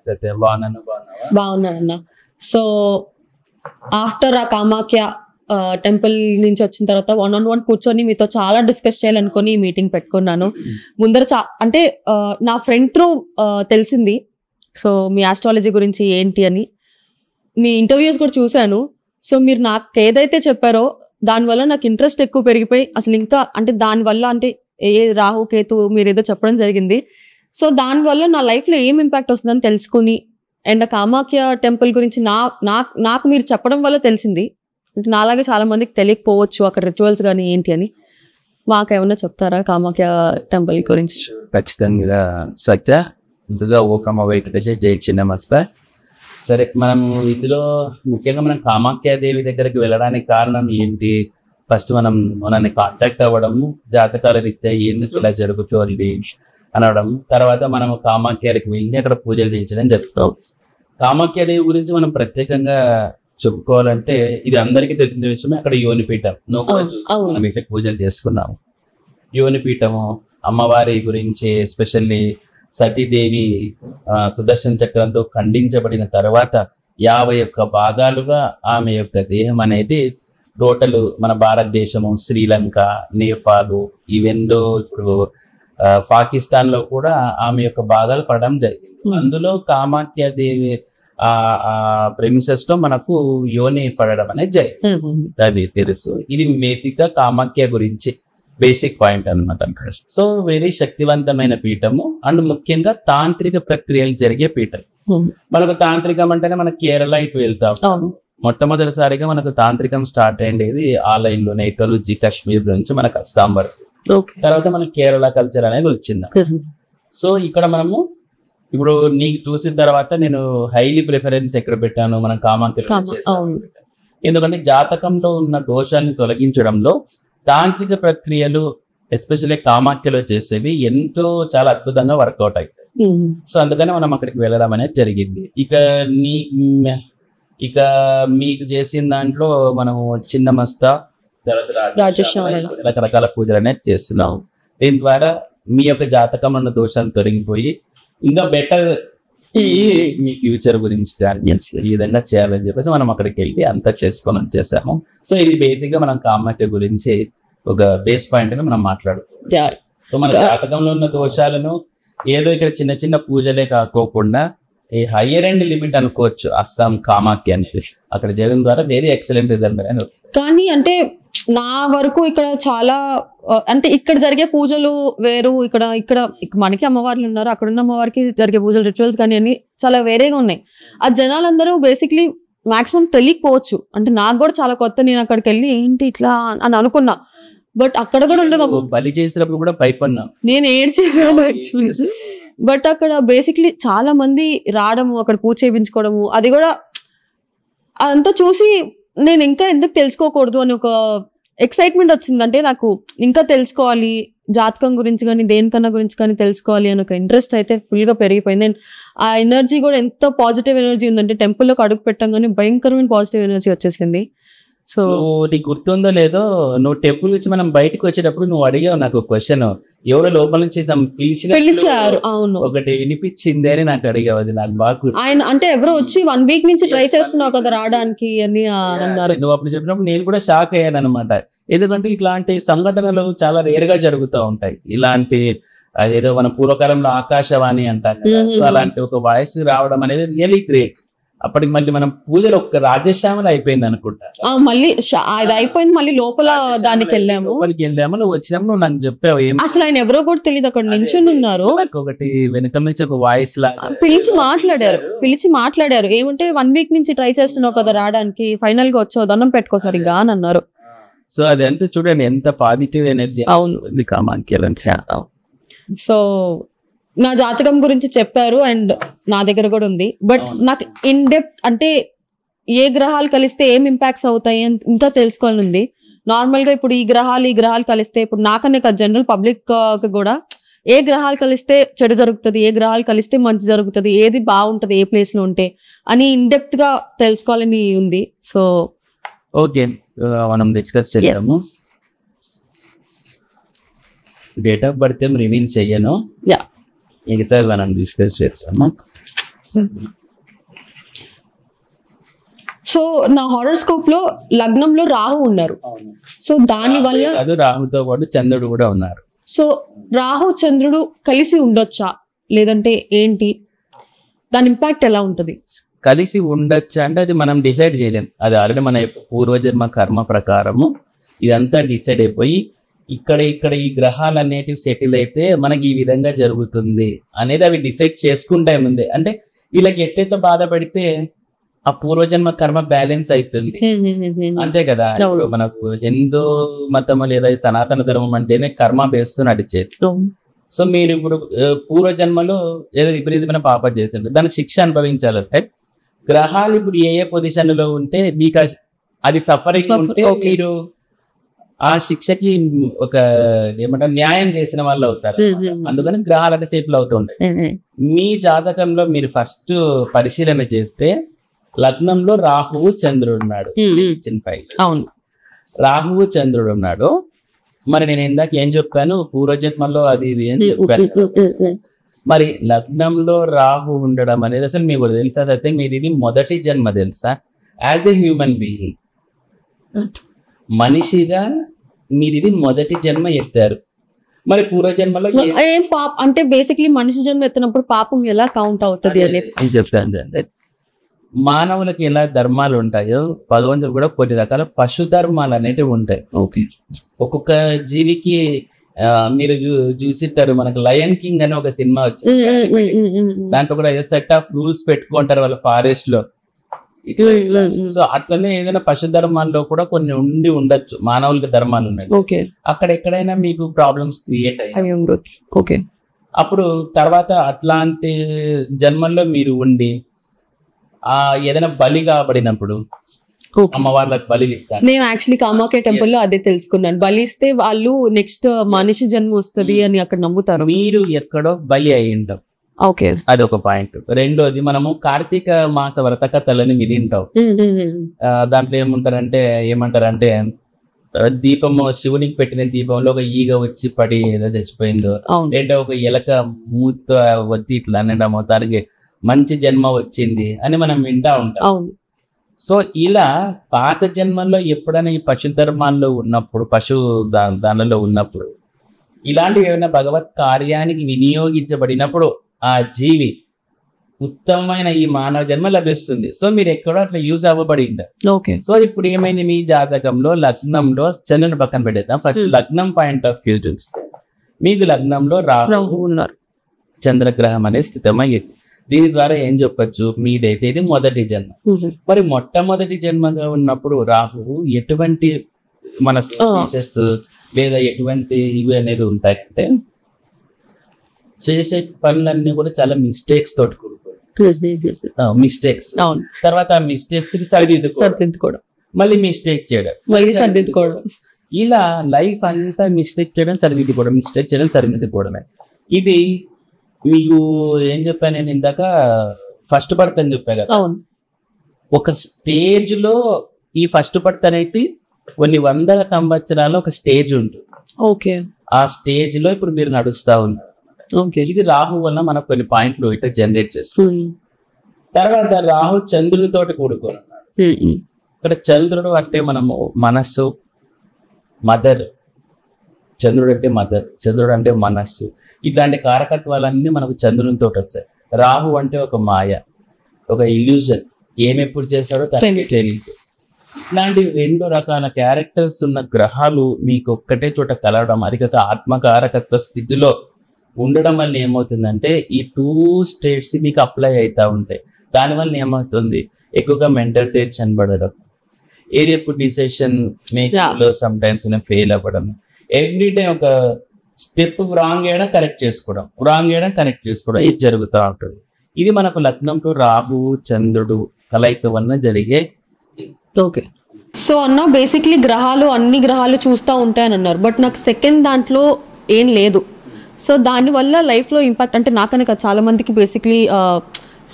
నమస్తే. బాగున్నాను. బాగున్నానన్న. So after ఆ కామాఖ్య టెంపుల్ నుంచి వచ్చిన తర్వాత 1-on-1 కూర్చొని మీతో చాలా డిస్కస్ చేయాలనుకుని ఈ మీటింగ్ పెట్టుకున్నాను. ముందర అంటే నా ఫ్రెండ్ త్రూ తెలిసింది సో మీ ఆస్ట్రాలజీ గురించి ఏంటి అని. మీ ఇంటర్వ్యూస్ కూడా చూశాను. సో మీరు నాకు ఏదైతే చెప్పారో దానివల్ల నాకు ఇంట్రెస్ట్ ఎక్కువ పెరిగిపోయి అసలు ఇంకా అంటే దానివల్ల అంటే రాహు కేతు మీరు ఏదో చెప్పడం జరిగింది. సో దానివల్ల నా లైఫ్లో ఏం ఇంపాక్ట్ వస్తుందని తెలుసుకుని అండ్ కామాఖ్య టెంపుల్ గురించి నాకు మీరు చెప్పడం వల్ల తెలిసింది. అంటే నాలాగే చాలా మందికి తెలియకపోవచ్చు అక్కడ రిచువల్స్ కానీ ఏంటి అని. మాకేమన్నా చెప్తారా కామాఖ్య టెంపుల్ గురించి? ఖచ్చితంగా సత్య ఇందుగా ఓకమ్మ వెంకటేశ జై చిన్నమస్ప. సరే, మనం ఇందులో ముఖ్యంగా మనం కామాఖ్యాదేవి దగ్గరికి వెళ్ళడానికి కారణం ఏంటి? ఫస్ట్ మనల్ని కాంటాక్ట్ అవ్వడము, జాతకాల రీత్యా ఎందుకు ఇలా జరుగుతుంది అనడం, తర్వాత మనం కామాఖ్యాలకు వెళ్ళి అక్కడ పూజలు చేయించడం జరుగుతాం. కామాఖ్యాదేవి గురించి మనం ప్రత్యేకంగా చెప్పుకోవాలంటే ఇది అందరికీ తెలిసిన విషయమే. అక్కడ యోనిపీఠం మనం ఇక్కడ పూజలు చేసుకున్నాము. యోనిపీఠము అమ్మవారి గురించి ఎస్పెషల్లీ సతీదేవి సుదర్శన చక్రంతో ఖండించబడిన తర్వాత 51 భాగాలుగా ఆమె యొక్క దేహం అనేది టోటల్ మన భారతదేశము, శ్రీలంక, నేపాల్, ఈవెందో ఇప్పుడు పాకిస్తాన్ లో కూడా ఆమె యొక్క భాగాలు పడడం జరిగింది. అందులో కామాఖ్యాదేవి ఆ ప్రెమిసెస్ లో మనకు యోని పడడం అనేది జరిగింది. అది తెలుసు. ఇది బేసిక్ గా కామాఖ్య గురించి బేసిక్ పాయింట్ అనమాట. సో వెరీ శక్తివంతమైన పీఠము అండ్ ముఖ్యంగా తాంత్రిక ప్రక్రియలు జరిగే పీఠం. మనకు తాంత్రికం అంటేనే మన కేరళ ఇటు వెళ్తాం. మొట్టమొదటిసారిగా మనకు తాంత్రికం స్టార్ట్ అయ్యేది ఆలయంలోనే ఎకలుజీ కాశ్మీర్ నుంచి మనకు అస్సాం వరకు. తర్వాత మన కేరళ కల్చర్ అనేది వచ్చింది. సో ఇక్కడ మనము ఇప్పుడు నీకు చూసిన తర్వాత నేను హైలీ ప్రిఫరెన్స్ ఎక్కడ పెట్టాను, మనం కామాఖ్య. ఎందుకంటే జాతకంలో ఉన్న దోషాన్ని తొలగించడంలో తాంత్రిక ప్రక్రియలు ఎస్పెషల్లీ కామాఖ్యలో చేసేవి ఎంతో చాలా అద్భుతంగా వర్కౌట్ అవుతాయి. సో అందుకని మనం అక్కడికి వెళ్ళడం అనేది జరిగింది. ఇక మీకు చేసిన దాంట్లో మనము చిన్నమస్తా రకరకాల పూజలు అనేది చేస్తున్నాం. దీని ద్వారా మీ యొక్క జాతకం ఉన్న దోషాలు తొలగిపోయి ఇంకా బెటర్ మీ ఫ్యూచర్ గురించి ఈ విధంగా చేయాలని చెప్పేసి మనం అక్కడికి వెళ్ళి అంతా చేసుకొని వచ్చేసాము. సో ఇది బేసిక్ గా మనం కామాఖ్య గురించి ఒక బేస్ పాయింట్ గా మనం మాట్లాడుకుంటాం. సో మన జాతకంలో ఉన్న దోషాలను ఏదో ఇక్కడ చిన్న చిన్న పూజలే కాకోకుండా ఈ హయ్యర్ ఎండ్ లిమిట్ అనుకోవచ్చు అస్సాం కామాఖ్య అని. అక్కడ చేయడం ద్వారా వెరీ ఎక్సలెంట్ రిజల్ట్. కానీ అంటే నా వరకు ఇక్కడ చాలా అంటే ఇక్కడ జరిగే పూజలు వేరు, ఇక్కడ మనకి అమ్మవార్లు ఉన్నారు, అక్కడ ఉన్న అమ్మవారికి జరిగే పూజలు రిచువల్స్ కానీ అన్ని చాలా వేరేగా ఉన్నాయి. ఆ జనాలందరూ బేసిక్లీ మాక్సిమం తెలియకపోవచ్చు. అంటే నాకు కూడా చాలా కొత్త, నేను అక్కడికి వెళ్ళి ఏంటి ఇట్లా అని అనుకున్నా. బట్ అక్కడ కూడా ఉండదు. బలి చేసినప్పుడు కూడా భయపడినా, నేను ఏడ్చేసాను యాక్చువల్లీ. బట్ అక్కడ బేసిక్లీ చాలా మంది రావడము, అక్కడ పూజ చేయించుకోవడము, అది కూడా అదంతా చూసి నేను ఇంకా ఎందుకు తెలుసుకోకూడదు అని ఒక ఎక్సైట్మెంట్ వచ్చింది. అంటే నాకు ఇంకా తెలుసుకోవాలి, జాతకం గురించి కానీ దేనికన్నా గురించి కానీ తెలుసుకోవాలి అని ఒక ఇంట్రెస్ట్ అయితే ఫుల్గా పెరిగిపోయింది. అండ్ ఆ ఎనర్జీ కూడా ఎంత పాజిటివ్ ఎనర్జీ ఉందంటే టెంపుల్లోకి అడుగు పెట్టంగానే భయంకరమైన పాజిటివ్ ఎనర్జీ వచ్చేసింది. సో నీకు గుర్తుందో లేదో, నువ్వు టెంపుల్ నుంచి మనం బయటకు వచ్చేటప్పుడు నువ్వు అడిగావు నాకు క్వశ్చన్, ఎవరో లోపల నుంచి పిలిచారు, అవును ఒకటి వినిపించింది అని నాకు అడిగావు. అది నాకు బాగా ఆయన అంటే ఎవరో వచ్చి 1 వీక్ నుంచి ట్రై చేస్తున్నావు కదా రావడానికి అని అన్నారు. నువ్వు అప్పుడు చెప్పినప్పుడు నేను కూడా షాక్ అయ్యాను అనమాట. ఎందుకంటే ఇట్లాంటి సంఘటనలు చాలా రేర్ గా జరుగుతూ ఉంటాయి. ఇలాంటి అదేదో మన పూర్వకాలంలో ఆకాశవాణి అంటాం కదా, సో అలాంటి ఒక వాయిస్ రావడం అనేది రియలీ గ్రేట్. అప్పటికి మళ్ళీ మనం పూజలు ఒక్క రాజశ్యామలు అయిపోయింది అనుకుంటా. మళ్ళీ అది అయిపోయింది, మళ్ళీ లోపల దానికి వెళ్ళాము. నువ్వు వచ్చినప్పుడు నువ్వు నాకు చెప్పావు అసలు ఆయన ఎవరో కూడా తెలియదు, అక్కడ నిల్చుని ఉన్నారు. ఒకటి వెనక నుంచి ఒక వాయిస్ లా పిలిచి మాట్లాడారు. ఏమంటే 1 వీక్ నుంచి ట్రై చేస్తున్నావు కదా రావడానికి, ఫైనల్ గా వచ్చావు, దండం పెట్టుకో సరిగా అని అన్నారు. సో అది అంతా చూడండి ఎంత పాజిటివ్ ఎనర్జీ. అవును కామాఖ్య. సో నా జాతకం గురించి చెప్పారు అండ్ నా దగ్గర కూడా ఉంది. బట్ నాకు ఇన్ డెప్త్ అంటే ఏ గ్రహాలు కలిస్తే ఏం ఇంపాక్ట్స్ అవుతాయి అని ఇంకా తెలుసుకోవాలని ఉంది. నార్మల్ గా ఇప్పుడు ఈ గ్రహాలు కలిస్తే, ఇప్పుడు నాకనే కదా జనరల్ పబ్లిక్ కూడా ఏ గ్రహాలు కలిస్తే చెడు జరుగుతుంది, ఏ గ్రహాలు కలిస్తే మంచి జరుగుతుంది, ఏది బాగుంటది ఏ ప్లేస్ లో ఉంటే అని ఇన్ డెప్త్ గా తెలుసుకోవాలని ఉంది. సో ఓకే, మనం డిస్కస్ చేద్దాము. డేట్ ఆఫ్ బర్త్ ఏం రివీల్ చెయ్యను, మిగతా మనం డిస్కస్ చేస్తాము. సో నా హారోస్కోప్ లో లగ్నంలో రాహు ఉన్నారు. సో దాని వల్ల అది రాహుతో పాటు చంద్రుడు కూడా ఉన్నారు. సో రాహు చంద్రుడు కలిసి ఉండొచ్చా లేదంటే ఏంటి, దాని ఇంపాక్ట్ ఎలా ఉంటుంది? కలిసి ఉండొచ్చా అంటే అది మనం డిసైడ్ చేయలేం. అది ఆల్రెడీ మన యొక్క పూర్వజన్మ కర్మ ప్రకారము ఇదంతా డిసైడ్ అయిపోయి ఇక్కడ ఈ గ్రహాలు అనేటివి సెటిల్ అయితే మనకి ఈ విధంగా జరుగుతుంది అనేది అవి డిసైడ్ చేసుకుంటాయి ముందే. అంటే వీళ్ళకి ఎట్లెట్లా బాధ పెడితే ఆ పూర్వజన్మ కర్మ బ్యాలెన్స్ అవుతుంది, అంతే కదా. మనకు హిందూ మతం లేదా సనాతన ధర్మం అంటేనే కర్మ బేస్తో నడిచేది. సో మీరు ఇప్పుడు పూర్వజన్మలో ఏదో విపరీతమైన పాపం చేసిండ్రు, దానికి శిక్ష అనుభవించాలంటే గ్రహాలు ఇప్పుడు ఏ పొజిషన్ లో ఉంటే మీకు అది సఫరింగ్ ఉంటే మీరు ఆ శిక్షకి ఒక ఏమంటారు న్యాయం చేసిన వాళ్ళు అవుతారు. అందుకని గ్రహాలు సెటిల్ అవుతుంటాయి. మీ జాతకంలో మీరు ఫస్ట్ పరిశీలన చేస్తే లగ్నంలో రాహువు చంద్రుడు ఉన్నాడు. అవును, రాహువు చంద్రుడు ఉన్నాడు. మరి నేను ఇందాక ఏం చెప్పాను, పూర్వజన్మలో అది ఇది అని చెప్పాను. మరి లగ్నంలో రాహు ఉండడం అనేది అసలు మీకు తెలుసా? అయితే మీరు ఇది మొదటి జన్మ తెలుసా? యాజ్ ఎ హ్యూమన్ బీయింగ్, మనిషిగా మీరు ఇది మొదటి జన్మ ఎత్తారు. మరి పూర్వజన్మలో ఏం అంటే బేసిక్లీ మనిషి జన్మ ఎత్తినప్పుడు పాపం ఎలా కౌంట్ అవుతుంది అని చెప్తాను. మానవులకి ఎలా ధర్మాలు ఉంటాయో భగవంతుడు కూడా కొన్ని రకాల పశు ధర్మాలు అనేటివి ఉంటాయి. ఓకే, ఒక్కొక్క జీవికి మీరు చూసిట్టారు, మనకు లయన్ కింగ్ అని ఒక సినిమా వచ్చింది, దాంట్లో కూడా సెట్ ఆఫ్ రూల్స్ పెట్టుకుంటారు వాళ్ళ ఫారెస్ట్ లో. సో అట్లనే ఏదైనా పశు ధర్మాల్లో కూడా కొన్ని ఉండొచ్చు, మానవులకి ధర్మాలు ఉన్నాయి. అక్కడ ఎక్కడైనా మీకు ప్రాబ్లమ్స్ క్రియేట్ అయ్యి ఉండొచ్చు. ఓకే, అప్పుడు తర్వాత అట్లాంటి జన్మల్లో మీరు ఉండి ఏదైనా బలి కాబడినప్పుడు అమ్మవార్లకు బలి ఇస్తారు. నేను యాక్చువల్లీ కామాఖ్య టెంపుల్ లో అదే తెలుసుకున్నాను, బలి ఇస్తే వాళ్ళు నెక్స్ట్ మనిషి జన్మ వస్తుంది అని అక్కడ నమ్ముతారు. మీరు ఎక్కడో బలి అయ్యింటాం. ఓకే, అది ఒక పాయింట్. రెండోది, మనము కార్తీక మాస వ్రత కథలని వినింటాం. దాంట్లో ఏమంటారంటే దీపము, శివునికి పెట్టిన దీపంలో ఒక ఈగ వచ్చి పడి ఏదో చచ్చిపోయిందో, లేదా ఒక ఎలక మూత వచ్చి ఇట్లా అనడం, దానికి మంచి జన్మ వచ్చింది అని మనం వింటా ఉంటాం. సో ఇలా పాత జన్మల్లో ఎప్పుడైనా ఈ పశు ధర్మాల్లో ఉన్నప్పుడు, దానిలో ఉన్నప్పుడు ఇలాంటివి ఏమైనా భగవత్ కార్యానికి వినియోగించబడినప్పుడు ఆ జీవి ఉత్తమమైన ఈ మానవ జన్మ లభిస్తుంది. సో మీరు ఎక్కడో అట్లా యూజ్ అవ్వబడి ఉంటారు. ఓకే, సో ఇప్పుడు ఏమైంది, మీ జాతకంలో లగ్నంలో చంద్రుని పక్కన పెట్టేద్దాం. ఫస్ట్ లగ్నం పాయింట్ ఆఫ్ వ్యూ చూస్తే మీకు లగ్నంలో రాహు ఉన్నారు, చంద్రగ్రహం అనేది స్థితమయ్యింది. దీని ద్వారా ఏం చెప్పచ్చు, మీదైతే ఇది మొదటి జన్మ. మరి మొట్టమొదటి జన్మగా ఉన్నప్పుడు రాహువు ఎటువంటి మన స్పీచెస్ లేదా ఎటువంటి ఇవి అనేది ఉంటాయంటే చేసే పనులన్నీ కూడా చాలా మిస్టేక్స్ తోటి మిస్టేక్స్, తర్వాత ఆ మిస్టేక్స్ సరిదిద్దుకోవడం, మళ్ళీ మిస్టేక్ చేయడం, మళ్ళీ సరిదిద్దుకోవడం, ఇలా లైఫ్ అంతా మిస్టేక్ చేయడం సరిదిద్దుకోవడం, మిస్టేక్ చేయడం సరిదిద్దుకోవడమే. ఇది మీకు ఏం చెప్పాను నేను ఇందాక, ఫస్ట్ బర్త్ అని చెప్పా కదా. ఒక స్టేజ్ లో ఈ ఫస్ట్ బర్త్ అనేది కొన్ని వందల సంవత్సరాల ఒక స్టేజ్ ఉంటుంది. ఓకే, ఆ స్టేజ్ లో ఇప్పుడు మీరు నడుస్తా ఉన్నారు. ఇది రాహు వల్ల మనకు కొన్ని పాయింట్లు ఇట్లా జనరేట్ చేస్తుంది. తర్వాత రాహు చంద్రుడితోటి కూడుకున్నాడు. ఇక్కడ చంద్రుడు అంటే మనము మనస్సు, మదర్, చంద్రుడు అంటే మదర్, చంద్రుడు అంటే మనస్సు, ఇట్లాంటి కారకత్వాలన్నీ మనకు చంద్రునితో వస్తాయి. రాహు అంటే ఒక మాయ, ఒక ఇల్యూజన్, ఏమెప్పుడు చేస్తాడో తెలియదు. ఇట్లాంటి 2 రకాల క్యారెక్టర్స్ ఉన్న గ్రహాలు మీకు ఒక్కటే చోట కలవడం, అది కాక ఆత్మకారకత్వ స్థితిలో ఉండడం వల్ల ఏమవుతుందంటే ఈ 2 స్టేట్స్ మీకు అప్లై అవుతూ ఉంటాయి. దానివల్ల ఏమవుతుంది, ఎక్కువగా మెంటల్ టెన్షన్ పడడం, ఏరియా డిసిషన్ మేకింగ్ లో సమ్ టైమ్స్ ఫెయిల్ అవ్వడం, ఎవ్రీ డే ఒక స్టెప్ రాంగ్ చేయడం కరెక్ట్ చేసుకోవడం, రాంగ్ చేయడం కరెక్ట్ చేసుకోవడం, ఇది జరుగుతూ ఉంటుంది. ఇది మనకు లగ్నంలో రాహు చంద్రుడు కలయిక వలన జరిగే. ఓకే, సో అన్న బేసిక్లీ అన్ని గ్రహాలు చూస్తూ ఉంటాయని అన్నారు, బట్ నాకు సెకండ్ దాంట్లో ఏం లేదు. సో దానివల్ల లైఫ్లో ఇంపాక్ట్ అంటే నాకనే కదా, చాలా మందికి బేసిక్లీ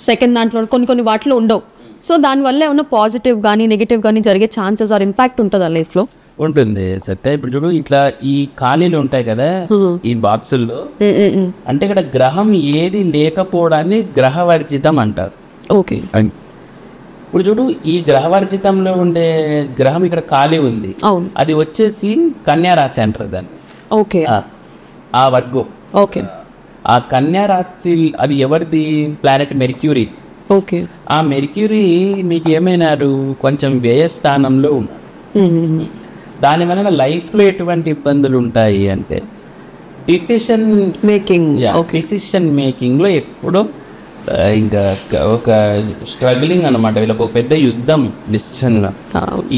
సెకండ్ దాంట్లో కొన్ని వాటిలో ఉండవు. సో దానివల్ల ఏమన్నా పాజిటివ్ కానీ నెగిటివ్ కానీ జరిగే ఛాన్సెస్ ఆర్ ఇంపాక్ట్ ఉంటుందా లైఫ్లో? ఉంటుంది సత్య. ఇప్పుడు చూడు ఇట్లా ఈ ఖాళీలు ఉంటాయి కదా ఈ బాక్సుల్లో, అంటే ఇక్కడ గ్రహం ఏది లేకపోవడాన్ని గ్రహవర్జితం అంటారు. ఓకే. ఇప్పుడు చూడు ఈ గ్రహవర్జితంలో ఉండే గ్రహం ఇక్కడ ఖాళీ ఉంది, అవును. అది వచ్చేసి కన్యా రాశి అంటారు దాన్ని. ఓకే. ఆ వర్గం. ఓకే. ఆ కన్యా రాశి అది ఎవరిది? Planet mercury. ఓకే. ఆ మెర్క్యూరీ మీకు ఏమైనారు కొంచెం వ్యయ స్థానంలో ఉన్నారు. దాని వలన లైఫ్లో ఎటువంటి ఇబ్బందులు ఉంటాయి అంటే డిసిషన్ మేకింగ్లో ఎప్పుడో ఇంకా ఒక స్ట్రగ్లింగ్ అనమాట, వీళ్ళకి ఒక పెద్ద యుద్ధం డిసిషన్లో.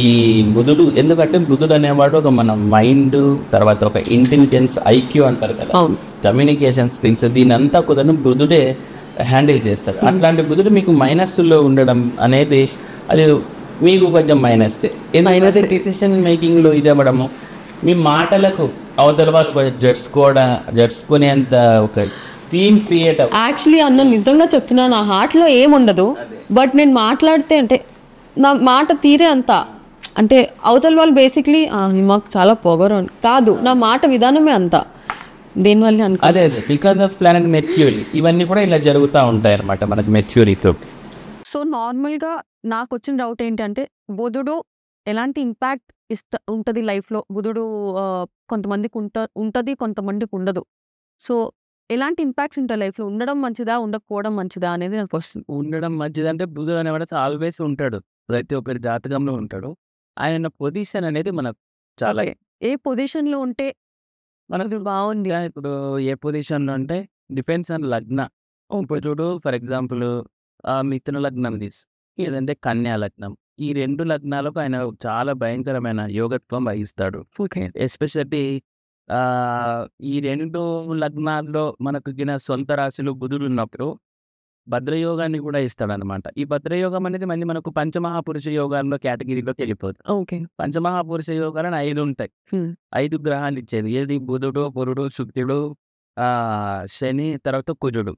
ఈ బుధుడు, ఎందుకంటే బుధుడు అనేవాడు ఒక మన మైండ్, తర్వాత ఒక ఇంటెలిజెన్స్, ఐక్యూ అంటారు కదా, కమ్యూనికేషన్ స్కిల్స్, దీనంతా కుదరను బుధుడే హ్యాండిల్ చేస్తాడు. అట్లాంటి బుధుడు మీకు మైనస్లో ఉండడం అనేది అది మీకు కొంచెం మైనస్. ఎందుకంటే డిసిషన్ మేకింగ్లో ఇది అవ్వడము, మీ మాటలకు అవతల వాళ్ళు జడ్చుకునేంత ఒక థీమ్ క్రియేట్. యాక్చువల్లీ అన్న నిజంగా చెప్తున్నా, నా హార్ట్లో ఏముండదు, బట్ నేను మాట్లాడితే అంటే నా మాట తీరే అంత, అంటే అవతల వాళ్ళు బేసిక్లీ మాకు చాలా పొగరు కాదు, నా మాట విధానమే అంత. దేనివల్ల అనుకో అదే బికాస్ ఆఫ్ ప్లానెట్ మెర్క్యూరీ, ఇవన్నీ కూడా ఇలా జరుగుతూ ఉంటాయి అన్నమాట మనకు మెర్క్యూరీతో. సో నార్మల్గా నాకు వచ్చిన డౌట్ ఏంటంటే, బుధుడు ఎలాంటి ఇంపాక్ట్ ఉంటుంది లైఫ్లో? బుధుడు కొంతమందికి ఉంటుంది, కొంతమందికి ఉండదు. సో ఎలాంటి ఇంపాక్ట్స్ ఉంటాయి లైఫ్లో? ఉండడం మంచిదా, ఉండకపోవడం మంచిదా అనేది నాకు వస్తుంది. ఉండడం మంచిదంటే బుధుడు అనేవాడు ఆల్వేస్ ఉంటాడు, ప్రతి ఒక్కరి జాతకంలో ఉంటాడు. ఆయన పొజిషన్ అనేది మనకు చాలా, ఏ పొజిషన్లో ఉంటే మనకు బాగుంది? ఇప్పుడు ఏ పొజిషన్లో అంటే డిపెండ్స్ ఆన్ లగ్న. ఇప్పుడు చూడు ఫర్ ఎగ్జాంపుల్ మిథున లగ్నం లేదంటే కన్యా లగ్నం, ఈ రెండు లగ్నాలకు ఆయన చాలా భయంకరమైన యోగత్వం వహిస్తాడు. ఎస్పెషల్లీ ఈ రెండు లగ్నాల్లో మనకు సొంత రాశిలో బుధుడు ఉన్నప్పుడు భద్రయోగాన్ని కూడా ఇస్తాడనమాట. ఈ భద్రయోగం అనేది మళ్ళీ మనకు పంచమహాపురుష యోగాల్లో కేటగిరీలోకి వెళ్ళిపోతుంది. పంచమహాపురుష యోగాలను 5 ఉంటాయి. 5 గ్రహాలు ఇచ్చేది ఏది? బుధుడు, పురుడు, శుక్రుడు, శని, తర్వాత కుజుడు.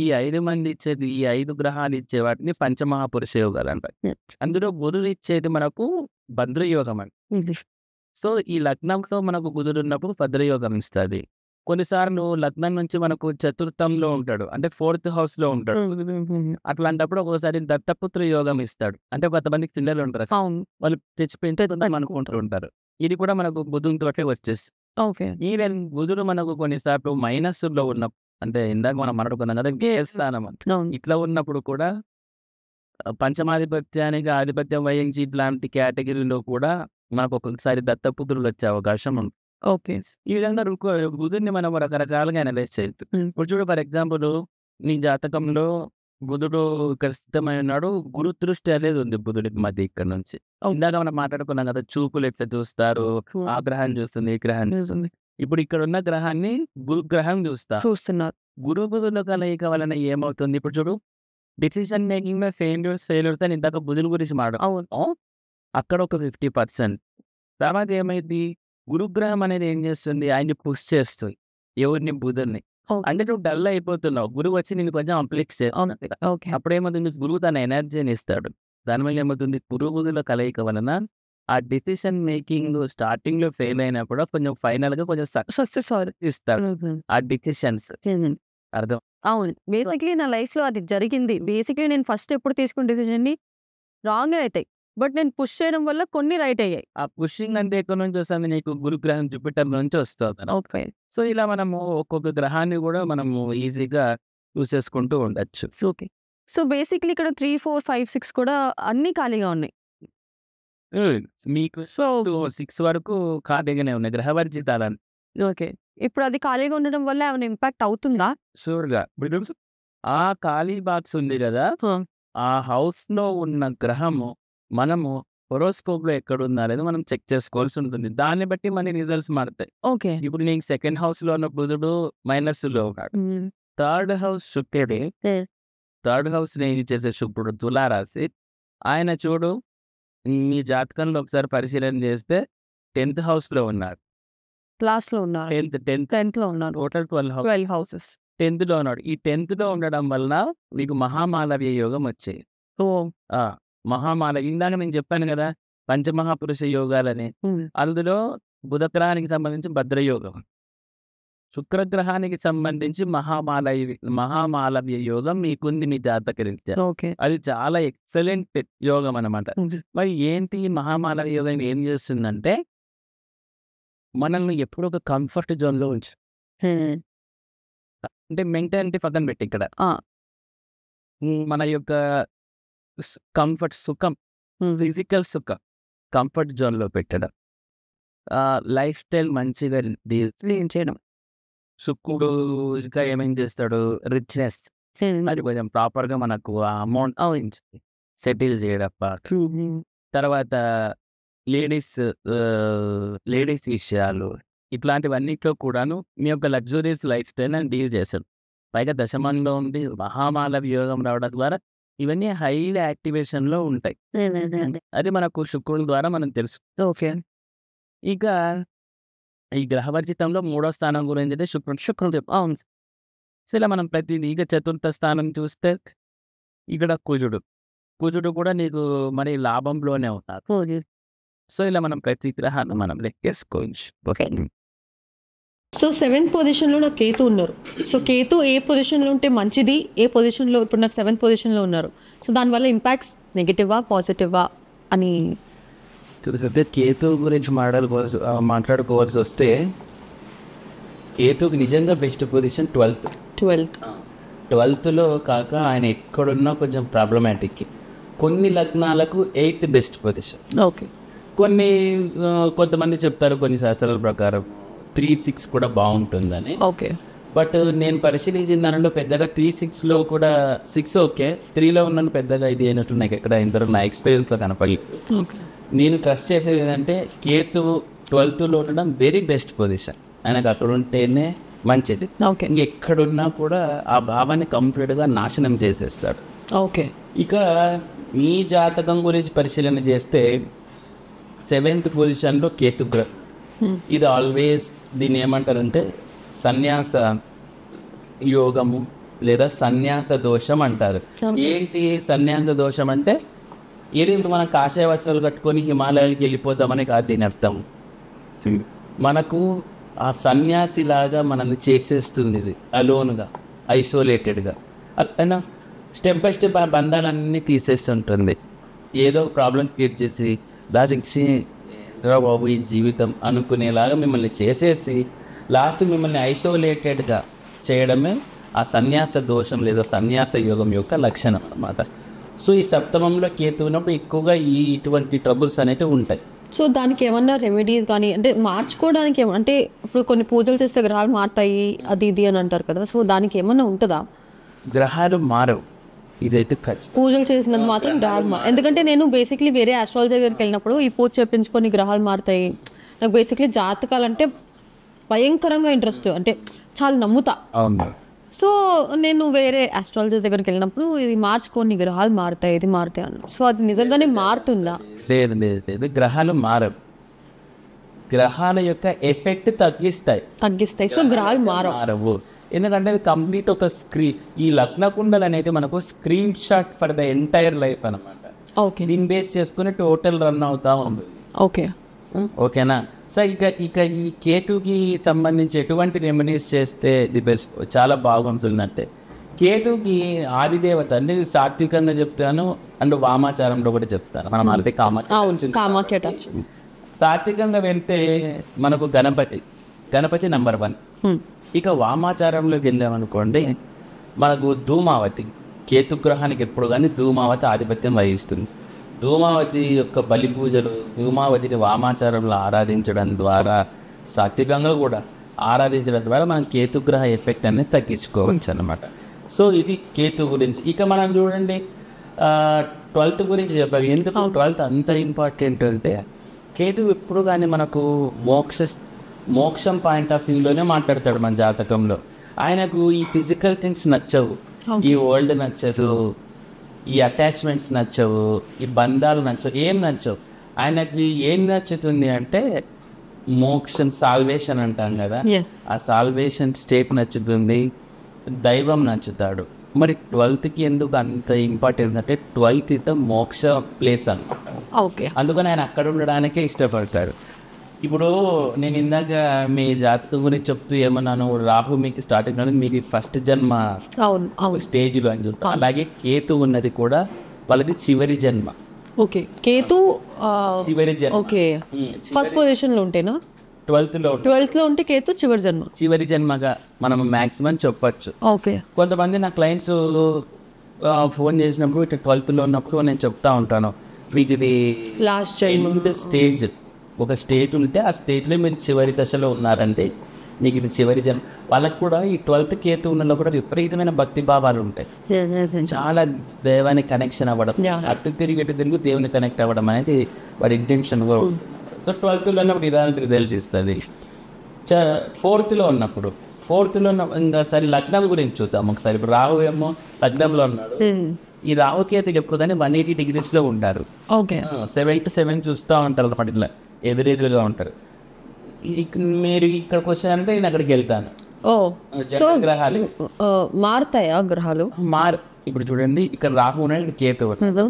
ఈ 5 మంది ఇచ్చేది, ఈ 5 గ్రహాలు ఇచ్చే వాటిని పంచమహాపురుష యోగాలు అంటారు. అందులో బుధుడు ఇచ్చేది మనకు భద్రయోగం అని. సో ఈ లగ్నంతో మనకు బుధుడు ఉన్నప్పుడు భద్రయోగం ఇస్తుంది. కొన్నిసార్లు లగ్నం నుంచి మనకు చతుర్థంలో ఉంటాడు, అంటే 4th హౌస్లో ఉంటాడు. అట్లాంటప్పుడు ఒకసారి దత్తపుత్ర యోగం ఇస్తాడు, అంటే కొంతమందికి పిల్లలు ఉంటారు, వాళ్ళు తెచ్చి పెంచుకుందాం అనుకుంటూ ఉంటారు. ఇది కూడా మనకు బుధునితో వచ్చేసి. ఈవెన్ బుధుడు మనకు కొన్నిసార్లు మైనస్లో ఉన్నప్పుడు, అంటే ఇందాక మనం మాట్లాడుకున్నాం కదా వ్యయస్థానం, ఇట్లా ఉన్నప్పుడు కూడా పంచమాధిపత్యానికి ఆధిపత్యం వహించి ఇట్లాంటి కేటగిరీలో కూడా మనకు ఒక్కొక్కసారి దత్తపుత్రులు వచ్చే అవకాశం ఉంది. ఈ విధంగా బుధుడిని మనం రకరకాలుగా అనలైజ్ చేయొచ్చు. ఇప్పుడు చూడు ఫర్ ఎగ్జాంపుల్ నీ జాతకంలో బుధుడు ఇక్కడ స్థితమై ఉన్నాడు, గురు దృష్టి అనేది ఉంది బుధుడికి మధ్య ఇక్కడ నుంచి. ఇందాక మనం మాట్లాడుకున్నాం కదా, చూపులు ఎట్లా చూస్తారు, ఆ గ్రహం చూస్తుంది, ఈ గ్రహం చూస్తుంది. ఇప్పుడు ఇక్కడ ఉన్న గ్రహాన్ని గురు గ్రహం చూస్తున్నారు. గురు బుధుల కలయిక వలన ఏమవుతుంది? ఇప్పుడు చూడు డిసిషన్ మేకింగ్ లో ఫెయిల్యూర్స్ అని ఇందాక బుధుల గురించి మాట్లాడు, అక్కడ ఒక 50%. తర్వాత ఏమైంది? గురుగ్రహం అనేది ఏం చేస్తుంది? ఆయన్ని పుష్ చేస్తుంది, ఎవరిని? బుధుడిని. అంటే నువ్వు డల్ అయిపోతున్నావు, గురువు వచ్చి నేను కొంచెం అప్లిక్స్ చేస్తాను. అప్పుడేమవుతుంది? గురువు తన ఎనర్జీని ఇస్తాడు. దానివల్ల ఏమవుతుంది? గురు బుధుల కలయిక వలన ఆ డిసిషన్ మేకింగ్ స్టార్టింగ్ లో ఫెయిల్ అయినప్పుడు కొంచెం ఫైనల్ గా కొంచెం సక్సెస్ ఇస్తాడు ఆ డిసిషన్స్. అర్థం? అవును, బేసిక్లీ నా లైఫ్ లో అది జరిగింది. బేసిక్లీ నేను ఫస్ట్ ఎప్పుడు తీసుకున్న డిసిషన్ ని రాంగ్ అవుతాయి, బట్ నేను పుష్ చేయడం వల్ల కొన్ని రైట్ అయ్యాయి. ఆ పుషింగ్ అంటే ఎక్కడి నుంచి వస్తుంది? నీకు గురుగ్రహం జూపిటర్ నుంచి వస్తుంది. సో ఇలా మనము ఒక్కొక్క గ్రహాన్ని కూడా మనము ఈజీగా చూసేసుకుంటూ ఉండొచ్చు. సో బేసిక్లీ ఇక్కడ 3, 4, 5, 6 కూడా అన్ని ఖాళీగా ఉన్నాయి మీకు. సో 6 వరకు ఖాళీగానే ఉన్నాయి గ్రహవర్జితాలని. ఇప్పుడు అది ఖాళీగా ఉండడం వల్ల ఏమైనా ఇంపాక్ట్ అవుతుందా? షూర్గా. ఆ ఖాళీ బాక్స్ ఉంది కదా, ఆ హౌస్ లో ఉన్న గ్రహము మనము హొరోస్కోప్ లో ఎక్కడుందా అనేది మనం చెక్ చేసుకోవాల్సి ఉంటుంది. దాన్ని బట్టి మన రిజల్ట్స్ మారుతాయి. ఇప్పుడు నీకు 2nd హౌస్ లో ఉన్న బుధుడు మైనస్ లో ఉన్నాడు. 3rd హౌస్ శుక్రుడు, 3rd హౌస్ నేను చేసే శుక్రుడు తులారాశి. ఆయన చూడు మీ జాతకంలో ఒకసారి పరిశీలన చేస్తే 10th హౌస్ లో ఉన్నారు, క్లాస్ లో ఉన్నారు, 10th లో ఉన్నారు, టోటల్ 12 హౌసెస్ 10th లో ఉన్నాడు. ఈ 10th లో ఉండడం వలన మీకు మహామాలవ్య యోగం వచ్చాయి. మహామాల ఇందాక నేను చెప్పాను కదా, పంచమహాపురుష యోగాలని. అందులో బుధగ్రహానికి సంబంధించి భద్రయోగం, శుక్రగ్రహానికి సంబంధించి మహామాలవ్య యోగం మీకుంది మీ జాతకరీత్యా. ఓకే. అది చాలా ఎక్సలెంట్ యోగం అన్నమాట. మరి ఏంటి మహామాలవ్య యోగం ఏం చేస్తుందంటే మనల్ని ఎప్పుడు ఒక కంఫర్ట్ జోన్ లో ఉంచు. అంటే మెంటాలిటీ పక్కన పెట్టి ఇక్కడ మన యొక్క కంఫర్ట్ సుఖం, ఫిజికల్ సుఖం కంఫర్ట్ జోన్ లో పెట్టడం, లైఫ్ స్టైల్ మంచిగా డీల్ చేయడం. శుక్రుడు ఇంకా ఏమేం చేస్తాడు, రిచ్నెస్, అది కొంచెం ప్రాపర్ గా మనకు అమౌంట్ సెటిల్ చేయడం. తర్వాత లేడీస్ విషయాలు ఇట్లాంటివన్నిట్లో కూడాను మీ యొక్క లగ్జూరియస్ లైఫ్ స్టైల్ అని డీల్ చేశాడు. పైగా దశమంలో ఉండి మహామాలవ్య యోగం రావడం ద్వారా ఇవన్నీ హైలీ యాక్టివేషన్ లో ఉంటాయి. అది మనకు శుక్రుడి ద్వారా మనం తెలుసు. ఓకే. ఇక ఈ గ్రహవర్జితంలో 3వ స్థానం గురించి అయితే శుక్రుడు. అవును. సో ఇలా మనం ప్రతిదీ ఇక 4వ స్థానం చూస్తే ఇక్కడ కుజుడు కూడా నీకు మరి లాభంలోనే ఉన్నారు. సో ఇలా మనం ప్రతి గ్రహాన్ని మనం లెక్కేసుకోవచ్చు. ఓకే. సో 7th పొజిషన్లో నాకు కేతు ఉన్నారు. సో కేతు ఏ పొజిషన్లో ఉంటే మంచిది, ఏ పొజిషన్లో ఇప్పుడు నాకు 7th పొజిషన్లో ఉన్నారు. సో దానివల్ల ఇంపాక్ట్స్ నెగిటివా పాజిటివా అని చూస్తే కేతు గురించి మాట్లాడుకోవాల్సి వస్తే కేతుకి నిజంగా బెస్ట్ పొజిషన్ 12th కాక ఆయన ఎక్కడున్నా కొంచెం ప్రాబ్లమాటిక్. కొన్ని లగ్నాలకు 8th బెస్ట్ పొజిషన్. ఓకే. కొంతమంది చెప్తారు కొన్ని శాస్త్రాల ప్రకారం 3-6 కూడా బాగుంటుందని. ఓకే. బట్ నేను పరిశీలించిన దానిలో పెద్దగా 3-6లో కూడా 6 ఓకే, 3లో ఉన్నాను పెద్దగా ఇది అయినట్టు నాకు ఎక్కడ ఇంతవరకు నా ఎక్స్పీరియన్స్లో కనపడలేదు. నేను ట్రస్ట్ చేసేది ఏంటంటే కేతు 12th ఉండడం వెరీ బెస్ట్ పొజిషన్. ఆయనకు అక్కడ ఉంటేనే మంచిది. ఇంకెక్కడున్నా కూడా ఆ భావాన్ని కంప్లీట్గా నాశనం చేసేస్తాడు. ఓకే. ఇక మీ జాతకం గురించి పరిశీలన చేస్తే 7th పొజిషన్లో కేతు గ్రహం. ఇది ఆల్వేస్ దీన్ని ఏమంటారంటే సన్యాస యోగము లేదా సన్యాస దోషం అంటారు. ఏంటి సన్యాస దోషం అంటే ఏది మనం కాషాయ వస్త్రాలు కట్టుకొని హిమాలయాలకి వెళ్ళిపోతామని కాదు దీని అర్థం. మనకు ఆ సన్యాసిలాగా మనల్ని చేసేస్తుంది ఇది, అలోన్గా ఐసోలేటెడ్గా. అట్లా స్టెప్ బై స్టెప్ మన బంధాలన్నీ తీసేస్తుంటుంది. ఏదో ప్రాబ్లం క్రియేట్ చేసి రాజకీ బాబు ఈ జీవితం అనుకునేలాగా మిమ్మల్ని చేసేసి లాస్ట్ మిమ్మల్ని ఐసోలేటెడ్గా చేయడమే ఆ సన్యాస దోషం లేదా సన్యాస యోగం యొక్క లక్షణం అన్నమాట. సో ఈ సప్తమంలో కేతు ఉన్నప్పుడు ఎక్కువగా ఇటువంటి ట్రబుల్స్ అనేవి ఉంటాయి. సో దానికి ఏమన్నా రెమెడీస్ కానీ అంటే మార్చుకోవడానికి అంటే ఇప్పుడు కొన్ని పూజలు చేస్తే గ్రహాలు మారుతాయి అది ఇది అని అంటారు కదా, సో దానికి ఏమన్నా ఉంటుందా? గ్రహాలు మారవు, ఇదైతే పూజలు చేసినందుకు మాత్రం గ్రహాలు ఎందుకంటే నేను బేసిక్లీ వేరే ఆస్ట్రాలజీ దగ్గరికి వెళ్ళినప్పుడు ఈ పూజ చేపించుకొని గ్రహాలు మారుతాయి. నాకు బేసిక్లీ జాతకాలు అంటే భయంకరంగా ఇంట్రెస్ట్, అంటే చాలా నమ్ముతా. సో నేను వేరే ఆస్ట్రాలజీ దగ్గరికి వెళ్ళినప్పుడు ఇది మార్చుకొని గ్రహాలు మారుతాయి ఇది మారుతాయి అన్న. సో అది నిజంగానే మారుతుందా? లేదు, గ్రహాలు మారవు. గ్రహాల యొక్క ఎఫెక్ట్ తగ్గిస్తాయి. సో గ్రహాలు మారవు. ఎందుకంటే అది కంప్లీట్ ఒక ఈ లగ్న కుండలు అనేది మనకు screen shot for the entire life అనమాట. ఓకే. దీన్ని బేస్ చేసుకుని టోటల్ రన్ అవుతా ఉంది. ఓకేనా? సో ఇక ఈ కేతుకి సంబంధించి ఎటువంటి రెమెడీస్ చేస్తే ది బెస్ట్ చాలా బాగుంటుందంటే కేతుకి ఆదిదేవత అంటే సాత్వికంగా చెప్తాను అండ్ వామాచారంలో కూడా చెప్తాను. మనం ఆల్రెడీ కామాఖ్య సాత్వికంగా వెళ్తే మనకు గణపతి నంబర్ 1. ఇక వామాచారంలోకి వెళ్ళామనుకోండి మనకు ధూమావతి, కేతుగ్రహానికి ఎప్పుడు కానీ ధూమావతి ఆధిపత్యం వహిస్తుంది. ధూమావతి యొక్క బలి పూజలు, ధూమావతిని వామాచారంలో ఆరాధించడం ద్వారా, సాత్వికంగా కూడా ఆరాధించడం ద్వారా మనం కేతుగ్రహ ఎఫెక్ట్ అనేది తగ్గించుకోవచ్చు అన్నమాట. సో ఇది కేతు గురించి. ఇక మనం చూడండి 12th గురించి చెప్పాలి. ఎందుకు 12th అంత ఇంపార్టెంట్ అంటే కేతు ఎప్పుడు కానీ మనకు మోక్షం పాయింట్ ఆఫ్ వ్యూలోనే మాట్లాడతాడు మన జాతకంలో. ఆయనకు ఈ ఫిజికల్ థింగ్స్ నచ్చవు, ఈ వరల్డ్ నచ్చదు, ఈ అటాచ్మెంట్స్ నచ్చవు, ఈ బంధాలు నచ్చవు, ఏం నచ్చవు. ఆయనకి ఏం నచ్చుతుంది అంటే మోక్షం, సాల్వేషన్ అంటాం కదా, ఆ సాల్వేషన్ స్టేట్ నచ్చుతుంది, దైవం నచ్చుతాడు, మరి 12th ఎందుకు అంత ఇంపార్టెంట్ అంటే 12th ఇస్ ద మోక్ష ప్లేస్ అన్నమాట. ఓకే. అందుకని ఆయన అక్కడ ఉండడానికే ఇష్టపడతాడు. ఇప్పుడు నేను ఇందాక మీ జాతకం గురించి చెప్తూ ఏమన్నాను, రాహు మీకు స్టార్టింగ్ లో మీకు ఫస్ట్ జన్మ అవును అవును స్టేజ్లో అని చెప్తాను. అలాగే కేతు ఉన్నది కూడా వాళ్ళది చివరి జన్మ. ఓకే. కేతు చివరి జన్మ. ఓకే. ఫస్ట్ పొజిషన్ లో ఉంటేనా? 12th లో ఉంటే కేతు చివరి జన్మగా మనం మాక్సిమం చెప్పచ్చు. ఓకే. కొంతమంది నా క్లయింట్స్ ఫోన్ చేసినప్పుడు ఇట్లా 12th లో ఉన్నప్పుడు నేను చెప్తా ఉంటాను, మీకు ఇది లాస్ట్ స్టేజ్, ఒక స్టేజ్ ఉంటే ఆ స్టేజ్లో మీరు చివరి దశలో ఉన్నారంటే మీకు ఇది చివరి జన్మ. వాళ్ళకి కూడా ఈ 12th కేతు ఉన్నలో కూడా విపరీతమైన భక్తి భావాలు ఉంటాయి. చాలా దైవానికి కనెక్షన్ అవ్వడం, అటు తిరిగి దేవుని కనెక్ట్ అవ్వడం అనేది వారి ఇంటెన్షన్. సో 12th లో ఉన్నప్పుడు ఇలాంటి రిజల్ట్స్ ఇస్తుంది. 4th లో ఉన్నప్పుడు ఇంకా సరే లగ్నం గురించి చూద్దాం ఒకసారి. ఇప్పుడు రాహు ఏమో లగ్నంలో ఉన్నాడు. ఈ రాహుకేతుకి ఎప్పుడు కానీ 180 degrees లో ఉంటారు. ఓకే. 7 to 7 చూస్తూ ఉంటారు అన్నమాట, ఇట్లా ఎదురెదురుగా ఉంటారు. మీరు ఇక్కడికి వచ్చారంటే నేను అక్కడికి వెళ్తాను. గ్రహాలు మారుతాయా? గ్రహాలు ఇప్పుడు చూడండి, ఇక్కడ రాహు ఉన్నాడు, ఇక్కడ కేతు ఉన్నాడు.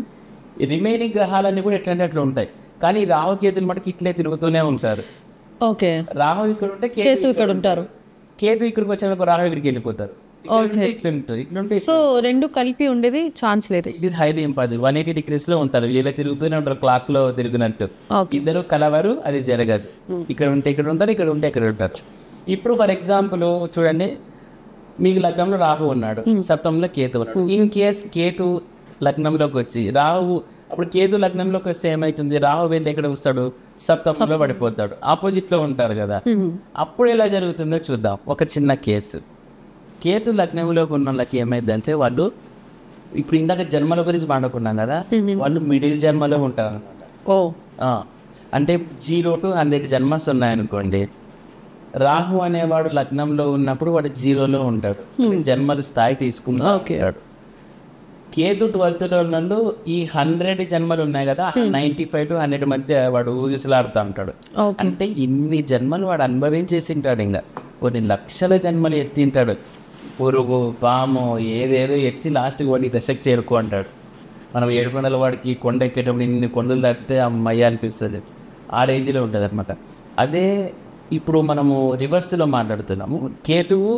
రిమైనింగ్ గ్రహాలన్నీ కూడా ఎట్లంటే అట్లా ఉంటాయి, కానీ రాహు కేతులు మటుకు ఇట్లే తిరుగుతూనే ఉంటారు. ఓకే. రాహు ఇక్కడ ఉంటే కేతు ఇక్కడ ఉంటారు, కేతు ఇక్కడికి వచ్చిన రాహు ఇక్కడికి వెళ్ళిపోతారు. ఇట్లుంటాయి. సో రెండు కలిపి ఉండేది ఛాన్స్ లేదు. ఇది హైలీ ఇంపార్టెంట్. 180 degrees లో ఉంటారు, ఇలా తిరుగుతూనే ఉంటారు, క్లాక్ లో తిరిగినట్టు. ఇద్దరు కలవరు, అది జరగదు. ఇక్కడ ఉంటే ఇక్కడ ఉంటారు, ఇక్కడ ఉంటే ఇక్కడ ఉంటారు. ఇప్పుడు ఫర్ ఎగ్జాంపుల్ చూడండి, మీకు లగ్నంలో రాహు ఉన్నాడు, సప్తమంలో కేతు ఉన్నాడు. ఇన్ కేస్ కేతు లగ్నంలోకి వచ్చి రాహు, అప్పుడు కేతు లగ్నంలోకి వస్తే ఏమవుతుంది, రాహు వెళ్ళి ఎక్కడ వస్తాడు, సప్తమంలో పడిపోతాడు, ఆపోజిట్ లో ఉంటారు కదా. అప్పుడు ఎలా జరుగుతుందో చూద్దాం. ఒక చిన్న కేసు. కేతు లగ్నంలోకి ఉన్న వాళ్ళకి ఏమైందంటే, వాళ్ళు ఇప్పుడు ఇందాక జన్మల గురించి మాట్లాడుకున్నాం కదా, వాళ్ళు మిడిల్ జన్మలో ఉంటారు అనమాట. అంటే 0 to 100 జన్మస్ ఉన్నాయనుకోండి, రాహు అనేవాడు లగ్నంలో ఉన్నప్పుడు వాడు 0లో ఉంటాడు, జన్మల స్థాయి తీసుకుంటాడు. కేతు 12th లో ఉన్నప్పుడు ఈ 100 జన్మలు ఉన్నాయి కదా, 95 to 100 మధ్య వాడు ఊగిసలాడుతూ ఉంటాడు. అంటే ఇన్ని జన్మలు వాడు అనుభవించేసి ఉంటాడు, ఇంకా కొన్ని లక్షల జన్మలు ఎత్తింటాడు. పురుగు, పాము, ఏదేదో ఎత్తి లాస్ట్కి వాడికి దశకు చేరుకో అంటాడు. మనం 7 కొండల వాడికి కొండ ఎక్కేటప్పుడు ఇన్ని కొండలు దాటితే అమ్మయ్య అనిపిస్తుంది, ఆ రేంజ్లో ఉంటుంది అనమాట. అదే ఇప్పుడు మనము రివర్స్లో మాట్లాడుతున్నాము. కేతువు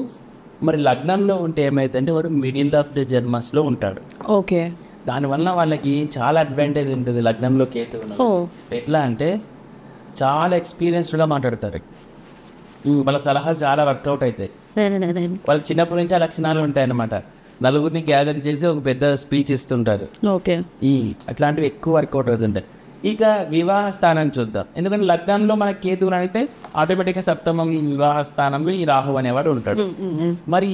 మరి లగ్నంలో ఉంటే ఏమైందంటే వాడు మిడిల్ ఆఫ్ ద జన్మస్లో ఉంటాడు. ఓకే. దానివల్ల వాళ్ళకి చాలా అడ్వాంటేజ్ ఉంటుంది లగ్నంలో కేతు. ఎట్లా అంటే చాలా ఎక్స్పీరియన్స్డ్గా మాట్లాడతారు, వాళ్ళ సలహాలు చాలా వర్కౌట్ అవుతాయి. వాళ్ళకి చిన్నప్పటి నుంచి ఆ లక్షణాలు ఉంటాయి అన్నమాట. నలుగురిని గ్యాదర్ చేసి ఒక పెద్ద స్పీచ్ ఇస్తుంటారు. ఓకే. అట్లాంటివి ఎక్కువ వర్కౌట్ అవుతుంటాయి. ఇక వివాహ స్థానం చూద్దాం. ఎందుకంటే లగ్నంలో మనకి కేతువు అంటే ఆటోమేటిక్గా సప్తమం వివాహ స్థానంలో ఈ రాహు అనేవాడు ఉంటాడు. మరి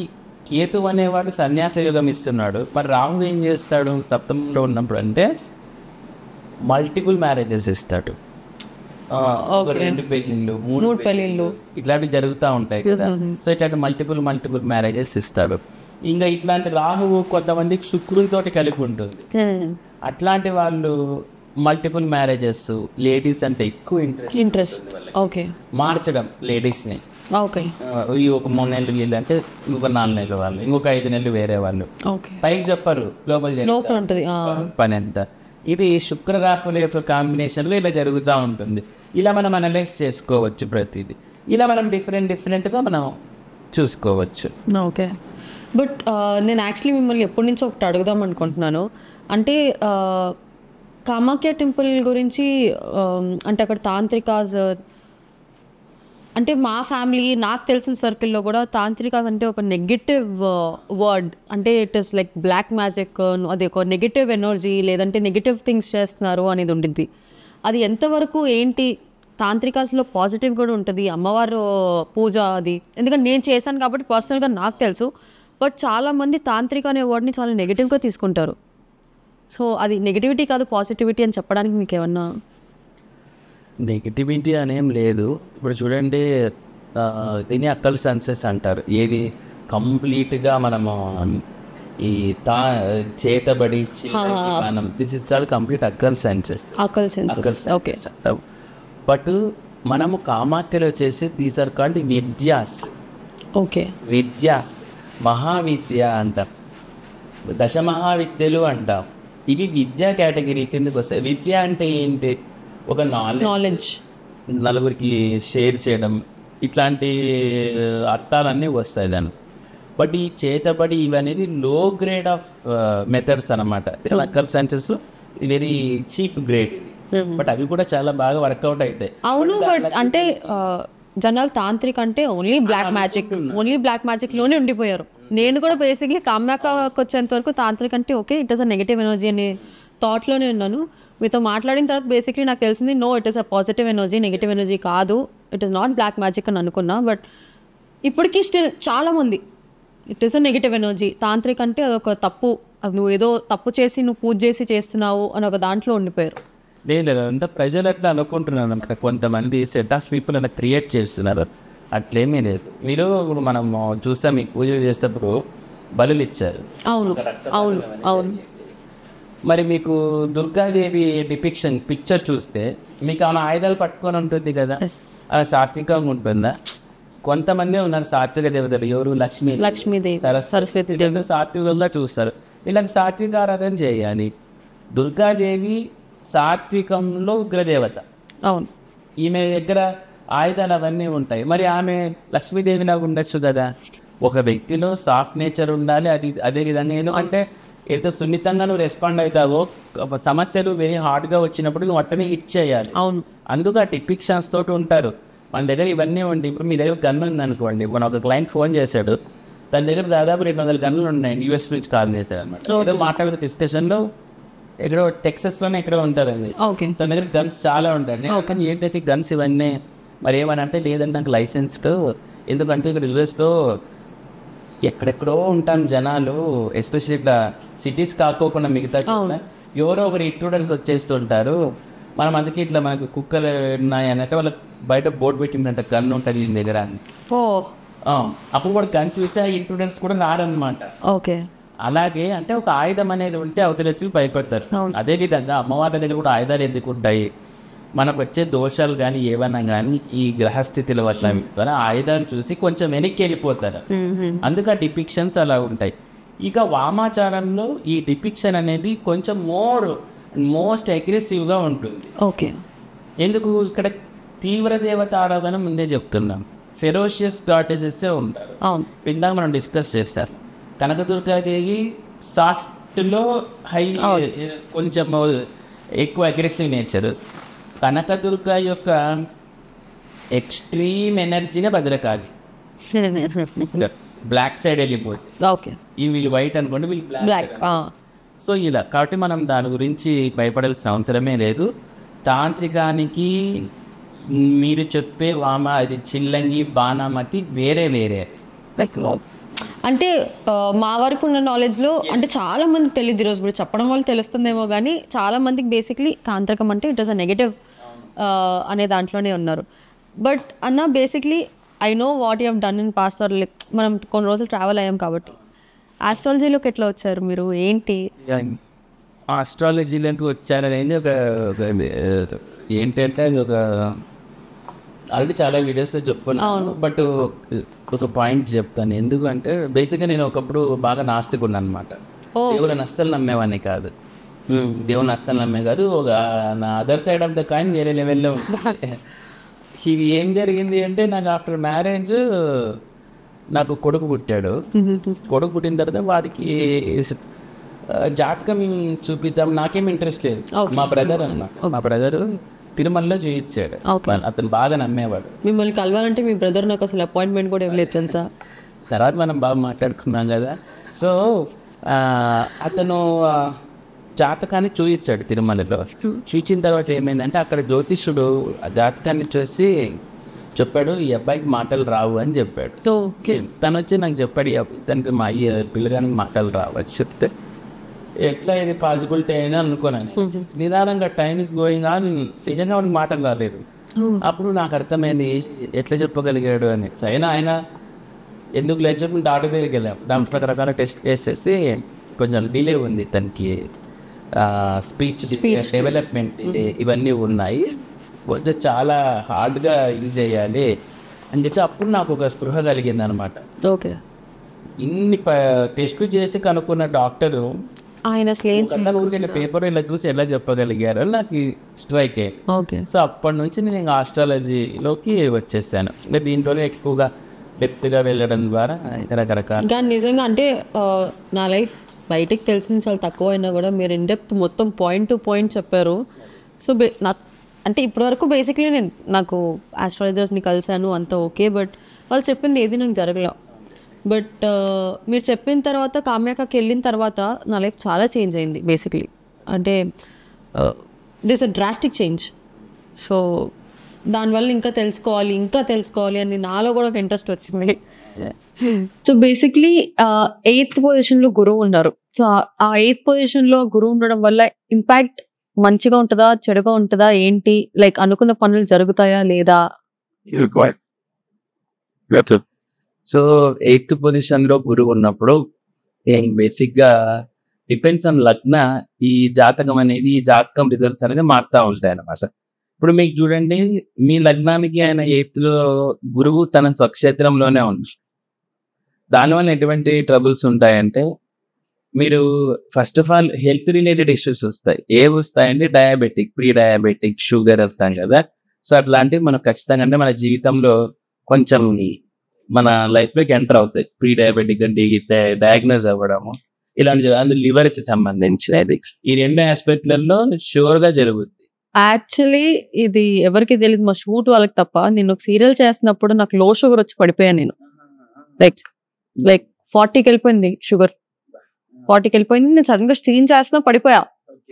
కేతువు అనేవాడు సన్యాస యోగం ఇస్తున్నాడు, మరి రాహు ఏం చేస్తాడు సప్తమంలో ఉన్నప్పుడు అంటే మల్టిపుల్ మ్యారేజెస్ ఇస్తాడు. 2 పెళ్ళిళ్ళు 3 పెళ్ళిళ్ళు ఇట్లాంటివి జరుగుతూ ఉంటాయి కదా. సో ఇట్లాంటి మల్టిపుల్ మ్యారేజెస్ ఇస్తాడు. ఇంకా ఇట్లాంటి రాహువు కొంతమందికి శుక్రుడితోటి కలిపి ఉంటుంది. అట్లాంటి వాళ్ళు మల్టిపుల్ మ్యారేజెస్, లేడీస్ అంటే ఎక్కువ ఇంట్రెస్ట్. ఓకే. మార్చడం లేడీస్ని. ఓకే. ఈ ఒక 3 నెలలు వీళ్ళు అంటే ఇంకొక 4 నెలలు వాళ్ళు, ఇంకొక 5 నెలలు వేరే వాళ్ళు. పైకి చెప్పరు, లోపల పని అంతా. ఇది శుక్ర రాహుల యొక్క కాంబినేషన్లో ఇలా జరుగుతూ ఉంటుంది. ఇలా మనం అనలైజ్ చేసుకోవచ్చు ప్రతిదీ. ఇలా మనం డిఫరెంట్గా మనం చూసుకోవచ్చు. ఓకే. బట్ నేను యాక్చువల్లీ మిమ్మల్ని ఎప్పటి నుంచో ఒకటి అడుగుదాం అనుకుంటున్నాను. అంటే కామాఖ్య టెంపుల్ గురించి, అంటే అక్కడ తాంత్రికాస్, అంటే మా ఫ్యామిలీ నాకు తెలిసిన సర్కిల్లో కూడా తాంత్రికాస్ అంటే ఒక నెగటివ్ వర్డ్. అంటే it is like black magic, అది ఒక నెగటివ్ ఎనర్జీ, లేదంటే నెగటివ్ థింగ్స్ చేస్తున్నారు అనేది ఉంటుంది. అది ఎంతవరకు ఏంటి? తాంత్రికాస్లో పాజిటివ్ కూడా ఉంటుంది, అమ్మవారు పూజ అది. ఎందుకంటే నేను చేశాను కాబట్టి పర్సనల్గా నాకు తెలుసు. బట్ చాలామంది తాంత్రిక అనే వర్డ్ని చాలా నెగిటివ్గా తీసుకుంటారు. సో అది నెగిటివిటీ కాదు, పాజిటివిటీ అని చెప్పడానికి మీకు ఏమన్నా? నెగిటివిటీ అనేం లేదు. ఇప్పుడు చూడండి, దీన్ని అక్కల్ సెన్సెస్ అంటారు. ఏది కంప్లీట్గా మనము ఈ చేతబడి మనం this is called complete occult sciences. Okay. But మనము కామాఖ్యలో చేసే these are called vidyas. Okay. Vidyas, మహావిద్య అంటారు. దశమహావిద్యలు అంటాం. ఇవి విద్యా కేటగిరీ కిందకి వస్తాయి. విద్య అంటే ఏంటి? ఒక నాలెడ్జ్, నలుగురికి షేర్ చేయడం, ఇట్లాంటి అర్థాలన్నీ వస్తాయి దాన్ని. బట్ ఈ చేతబడి ఇవనేది లో గ్రేడ్ ఆఫ్ మెథడ్స్ అనమాట. సైన్సెస్లో వెరీ చీప్ గ్రేడ్. బట్ అవి కూడా చాలా బాగా వర్కౌట్ అవుతాయి. అవును, బట్ అంటే జనాలు తాంత్రిక్ అంటే ఓన్లీ బ్లాక్ మ్యాజిక్ లోనే ఉండిపోయారు. నేను కూడా బేసిక్లీ కామ్యాకి వచ్చేంత వరకు తాంత్రిక్ అంటే okay, it is a negative energy అనే థాట్ లోనే ఉన్నాను. మీతో మాట్లాడిన తర్వాత బేసిక్లీ నాకు తెలిసింది no, it is a positive energy, negative energy కాదు, it is not black magic అని అనుకున్నా. బట్ ఇప్పటికీ స్టిల్ చాలా మంది it is a negative energy, తాంత్రిక్ అంటే అదొక తప్పు, అది నువ్వు ఏదో తప్పు చేసి నువ్వు పూజ చేసి చేస్తున్నావు అని ఒక దాంట్లో ఉండిపోయారు. లేదు, అంతా ప్రజలు అట్లా అనుకుంటున్నారు అనమాట. కొంతమంది సెట్ ఆఫ్ పీపుల్ అలా క్రియేట్ చేస్తున్నారు. అట్లేమీ లేదు. మీరు మనం చూస్తాం, మీకు పూజ చేసేటప్పుడు బలులు ఇచ్చారు. అవును. మరి మీకు దుర్గాదేవి పిక్చర్ చూస్తే మీకు ఆమె ఆయుధాలు పట్టుకొని ఉంటుంది కదా, అది సాత్వికంగా ఉంటుందా? కొంతమంది ఉన్నారు సాత్విక దేవతలు, ఎవరు? లక్ష్మీదేవి, సరస్వతి దేవత సాత్వికంగా చూస్తారు. వీళ్ళకి సాత్విక ఆరాధన చేయాలి. దుర్గాదేవి సాత్వికంలో ఉగ్రదేవత. అవును, ఈమె దగ్గర ఆయుధాలు అవన్నీ ఉంటాయి. మరి ఆమె లక్ష్మీదేవిలాగా ఉండొచ్చు కదా. ఒక వ్యక్తిలో సాఫ్ట్ నేచర్ ఉండాలి. అదే విధంగా ఎందుకంటే ఎంత సున్నితంగా నువ్వు రెస్పాండ్ అవుతావో, సమస్యలు వెరీ హార్డ్గా వచ్చినప్పుడు నువ్వు అట్టనే హిట్ చేయాలి. అవును, అందుకు ఆ టిపిక్షన్స్ తోటి ఉంటారు. మన దగ్గర ఇవన్నీ ఉంటాయి. ఇప్పుడు మీ దగ్గర గన్ ఉంది అనుకోండి, మన ఒక క్లయింట్ ఫోన్ చేశాడు, తన దగ్గర దాదాపు 200 గన్నులు ఉన్నాయి. యూఎస్ నుంచి కాల్ చేశాడు అనమాట. ఏదో మాట్లాడిన డిస్కషన్లో ఎక్కడో టెక్సస్లోనే ఎక్కడో ఉంటారండి. తన దగ్గర గన్స్ చాలా ఉంటాయి. కానీ ఏంటంటే గన్స్ ఇవన్నీ మరి ఏమని అంటే, లేదంటే నాకు లైసెన్స్డ్, ఎందుకంటే ఇక్కడ యూఎస్లో ఎక్కడెక్కడో ఉంటాం జనాలు, ఎస్పెషల్లీ ఇట్లా సిటీస్ కాకోకుండా మిగతా ఎవరో ఒకరు ఇంట్రూడర్స్ వచ్చేస్తుంటారు, మనం అందుకే ఇట్లా మనకు కుక్కలు ఉన్నాయి అన్నట్టు వాళ్ళకి బయట బోర్డు పెట్టిందంట, గన్ ఉంటుంది దీని దగ్గర అని. అప్పుడు కూడా గన్ చూసి ఆ ఇంట్రూడర్స్ కూడా రారనమాట. ఓకే, అలాగే అంటే ఒక ఆయుధం అనేది ఉంటే అవతలెచ్చి భయపడతారు. అదేవిధంగా అమ్మవారి దగ్గర కూడా ఆయుధాలు ఎందుకు ఉంటాయి? మనకు వచ్చే దోషాలు కానీ ఏవన్నా కానీ ఈ గ్రహస్థితుల వల్ల ఆయుధాలు చూసి కొంచెం వెనక్కి వెళ్ళిపోతారు. అందుకే ఆ డిపిక్షన్స్ అలా ఉంటాయి. ఇక వామాచారంలో ఈ డిపిక్షన్ అనేది కొంచెం మోస్ట్ అగ్రెసివ్గా ఉంటుంది. ఓకే, ఎందుకు? ఇక్కడ తీవ్ర దేవత ఆరాధన ముందే చెప్తున్నాం. ఫెరోషియస్ గాడెసెస్ ఉంటారు. ఇందాక మనం డిస్కస్ చేస్తారు. కనకదుర్గాదేవి సాఫ్ట్లో హై, కొంచెం ఎక్కువ అగ్రెసివ్ నేచర్. కనకదుర్గ యొక్క ఎక్స్ట్రీమ్ ఎనర్జీనే భద్రకాళి, బ్లాక్ సైడ్ వెళ్ళిపోతుంది. ఈ వీళ్ళు వైట్ అనుకోండి, వీళ్ళు బ్లాక్. సో ఇలా కాబట్టి మనం దాని గురించి భయపడాల్సిన అవసరమే లేదు. తాంత్రికానికి మీరు చెప్పే వామ, అది చిల్లంగి, బాణామతి వేరే. అంటే మా వరకు ఉన్న నాలెడ్జ్లో అంటే చాలా మందికి తెలియదు. ఈరోజు మీరు చెప్పడం వల్ల తెలుస్తుందేమో కానీ చాలా మందికి బేసిక్లీ తాంత్రికం అంటే ఇట్ ఇస్ అ నెగటివ్ అనే దాంట్లోనే ఉన్నారు. బట్ అన్న basically I know what you have done in past, or like మనం కొన్ని రోజులు ట్రావెల్ అయ్యాం కాబట్టి ఆస్ట్రాలజీలోకి ఎట్లా వచ్చారు మీరు? ఏంటి ఆస్ట్రాలజీలోకి వచ్చారనేది ఒక ఏంటంటే అది ఒక ఆల్రెడీ చాలా వీడియోస్లో చెప్పుకున్నాను. బట్ ఒక పాయింట్ చెప్తాను. ఎందుకంటే బేసిక్గా నేను ఒకప్పుడు బాగా నాస్తికున్నాను అనమాట. దేవుని అస్సలు నమ్మేవాడిని కాదు. దేవుని అస్సలు నమ్మే కాదు. ఒక నా other side of the coin వేరే లెవెల్లో ఉంటుంది. ఇది ఏం జరిగింది అంటే, నాకు ఆఫ్టర్ మ్యారేజ్ నాకు కొడుకు పుట్టాడు. కొడుకు పుట్టిన తర్వాత వారికి జాతకం చూపిద్దాం, నాకేం ఇంట్రెస్ట్ లేదు. మా బ్రదర్ తిరుమలలో చూయించాడు. అతను బాగా నమ్మేవాడు. మిమ్మల్ని కలవాలంటే మీ బ్రదర్ నాకు అసలు అపాయింట్మెంట్ కూడా ఇవ్వలేదు తెలుసా. తర్వాత మనం బాగా మాట్లాడుకున్నాం కదా. సో అతను జాతకాన్ని చూయించాడు తిరుమలలో. చూయించిన తర్వాత ఏమైందంటే, అక్కడ జ్యోతిష్యుడు ఆ జాతకాన్ని చూసి చెప్పాడు, ఈ అబ్బాయికి మాటలు రావు అని చెప్పాడు. తను వచ్చి నాకు చెప్పాడు, తనకి మా పిల్లగానికి మాటలు రావు అని చెప్తే, ఎట్లా ఇది పాసిబిలిటీ అయినా అనుకోనని నిదానంగా టైం ఇస్ గోయింగ్ ఆన్, నిజంగా వాడికి మాటలు రాలేదు. అప్పుడు నాకు అర్థమైంది ఎట్లా చెప్పగలిగాడు అని. అయినా ఆయన ఎందుకు లేదు చెప్పి డాక్టర్ దగ్గరికి వెళ్ళాం. డాక్టర్ రకరకాల టెస్ట్ చేసేసి కొంచెం డిలే ఉంది తనకి, స్పీచ్ డెవలప్మెంట్ ఇవన్నీ ఉన్నాయి, కొంచెం చాలా హార్డ్గా ఇది చేయాలి అని చెప్పి అప్పుడు నాకు ఒక స్పృహ కలిగింది అనమాట. ఓకే, ఇన్ని టెస్టులు చేసి కనుక్కున్న డాక్టరు ఆయన అసలు ఏం ఊరికే పేపర్ ఇలా చూసి ఎలా చెప్పగలిగారో నాకు స్ట్రైక్ అయ్యింది. ఓకే. సో అప్పటి నుంచి నేను ఆస్ట్రాలజీలోకి వచ్చేసాను. ఇంకా దీంట్లోనే ఎక్కువగా డెప్త్గా వెళ్ళడం ద్వారా రకరకాల. కానీ నిజంగా అంటే నా లైఫ్ బయటికి తెలిసిన చాలా తక్కువ అయినా కూడా మీరు ఇన్ డెప్త్ మొత్తం పాయింట్ టు పాయింట్ చెప్పారు. సో నాకు అంటే ఇప్పటివరకు బేసిక్లీ నేను నాకు ఆస్ట్రాలజర్స్ని కలిశాను అంత ఓకే, బట్ వాళ్ళు చెప్పింది ఏది నాకు జరగలే. బట్ మీరు చెప్పిన తర్వాత కామ్యాకకి వెళ్ళిన తర్వాత నా లైఫ్ చాలా చేంజ్ అయింది బేసిక్లీ. అంటే this a drastic change. So దానివల్ల ఇంకా తెలుసుకోవాలి అని నాలో కూడా ఒక ఇంట్రెస్ట్ వచ్చింది. సో బేసిక్లీ 8th పొజిషన్లో గురువు ఉన్నారు. సో ఆ 8th పొజిషన్లో గురువు ఉండడం వల్ల ఇంపాక్ట్ మంచిగా ఉంటుందా చెడుగా ఉంటుందా ఏంటి, లైక్ అనుకున్న పనులు జరుగుతాయా లేదా? సో 8th పొజిషన్లో గురువు ఉన్నప్పుడు బేసిక్గా డిపెండ్స్ ఆన్ లగ్న ఈ జాతకం అనేది ఈ జాతకం రిజల్ట్స్ అనేది మారుతూ ఉంటాయి అన్నమాట. ఇప్పుడు మీకు చూడండి, మీ లగ్నానికి ఆయన 8th లో గురువు తన స్వక్షేత్రంలోనే ఉంది. దానివల్ల ఎటువంటి ట్రబుల్స్ ఉంటాయంటే మీరు first of all health related issues వస్తాయి. ఏవి వస్తాయంటే డయాబెటిక్, ప్రీ డయాబెటిక్, షుగర్ వస్తాం కదా. సో అట్లాంటివి మనం ఖచ్చితంగా అంటే మన జీవితంలో కొంచెం మన లైఫ్లోకి ఎంటర్ అవుతాయి. ప్రీ డయాబెటిక్ అంటే డయాగ్నోజ్ అవ్వడము ఇలాంటి అందులో లివర్కి సంబంధించినది. ఈ 2 ఆస్పెక్ట్లలో షూర్గా జరుగుతుంది. యాక్చువల్లీ ఇది ఎవరికి తెలియదు, మా షూట్ వాళ్ళకి తప్ప. నేను ఒక సీరియల్ చేస్తున్నప్పుడు నాకు లో షుగర్ వచ్చి పడిపోయాను. నేను లైక్ 40కి వెళ్ళిపోయింది షుగర్. 40కి వెళ్ళిపోయింది. నేను సడన్ గా సీన్ చేస్తున్నా పడిపోయా.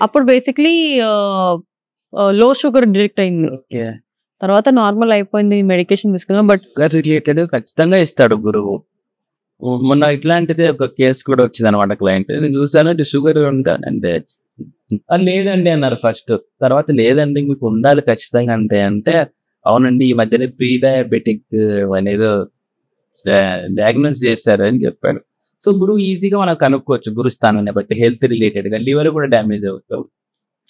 అప్పుడు బేసిక్లీ లో షుగర్ డిటెక్ట్ అయింది. తర్వాత నార్మల్ అయిపోయింది, మెడికేషన్ తీసుకున్నాం. బట్ రిలేటెడ్ ఖచ్చితంగా ఇస్తాడు గురువు. మొన్న ఇట్లాంటిది ఒక కేసు కూడా వచ్చింది అనమాట. క్లయింట్ నేను చూసాను షుగర్ ఉంటానంటే లేదండి అన్నారు ఫస్ట్. తర్వాత లేదండి మీకు ఉండాలి ఖచ్చితంగా అంతే అంటే అవునండి ఈ మధ్యనే ప్రీ డయాబెటిక్ అనేది డయాగ్నోస్ చేశారు అని చెప్పాడు. సో గురువు ఈజీగా మనం కనుక్కోవచ్చు గురుస్థానాన్ని బట్టి. హెల్త్ రిలేటెడ్ గా లివర్ కూడా డ్యామేజ్ అవుతాం,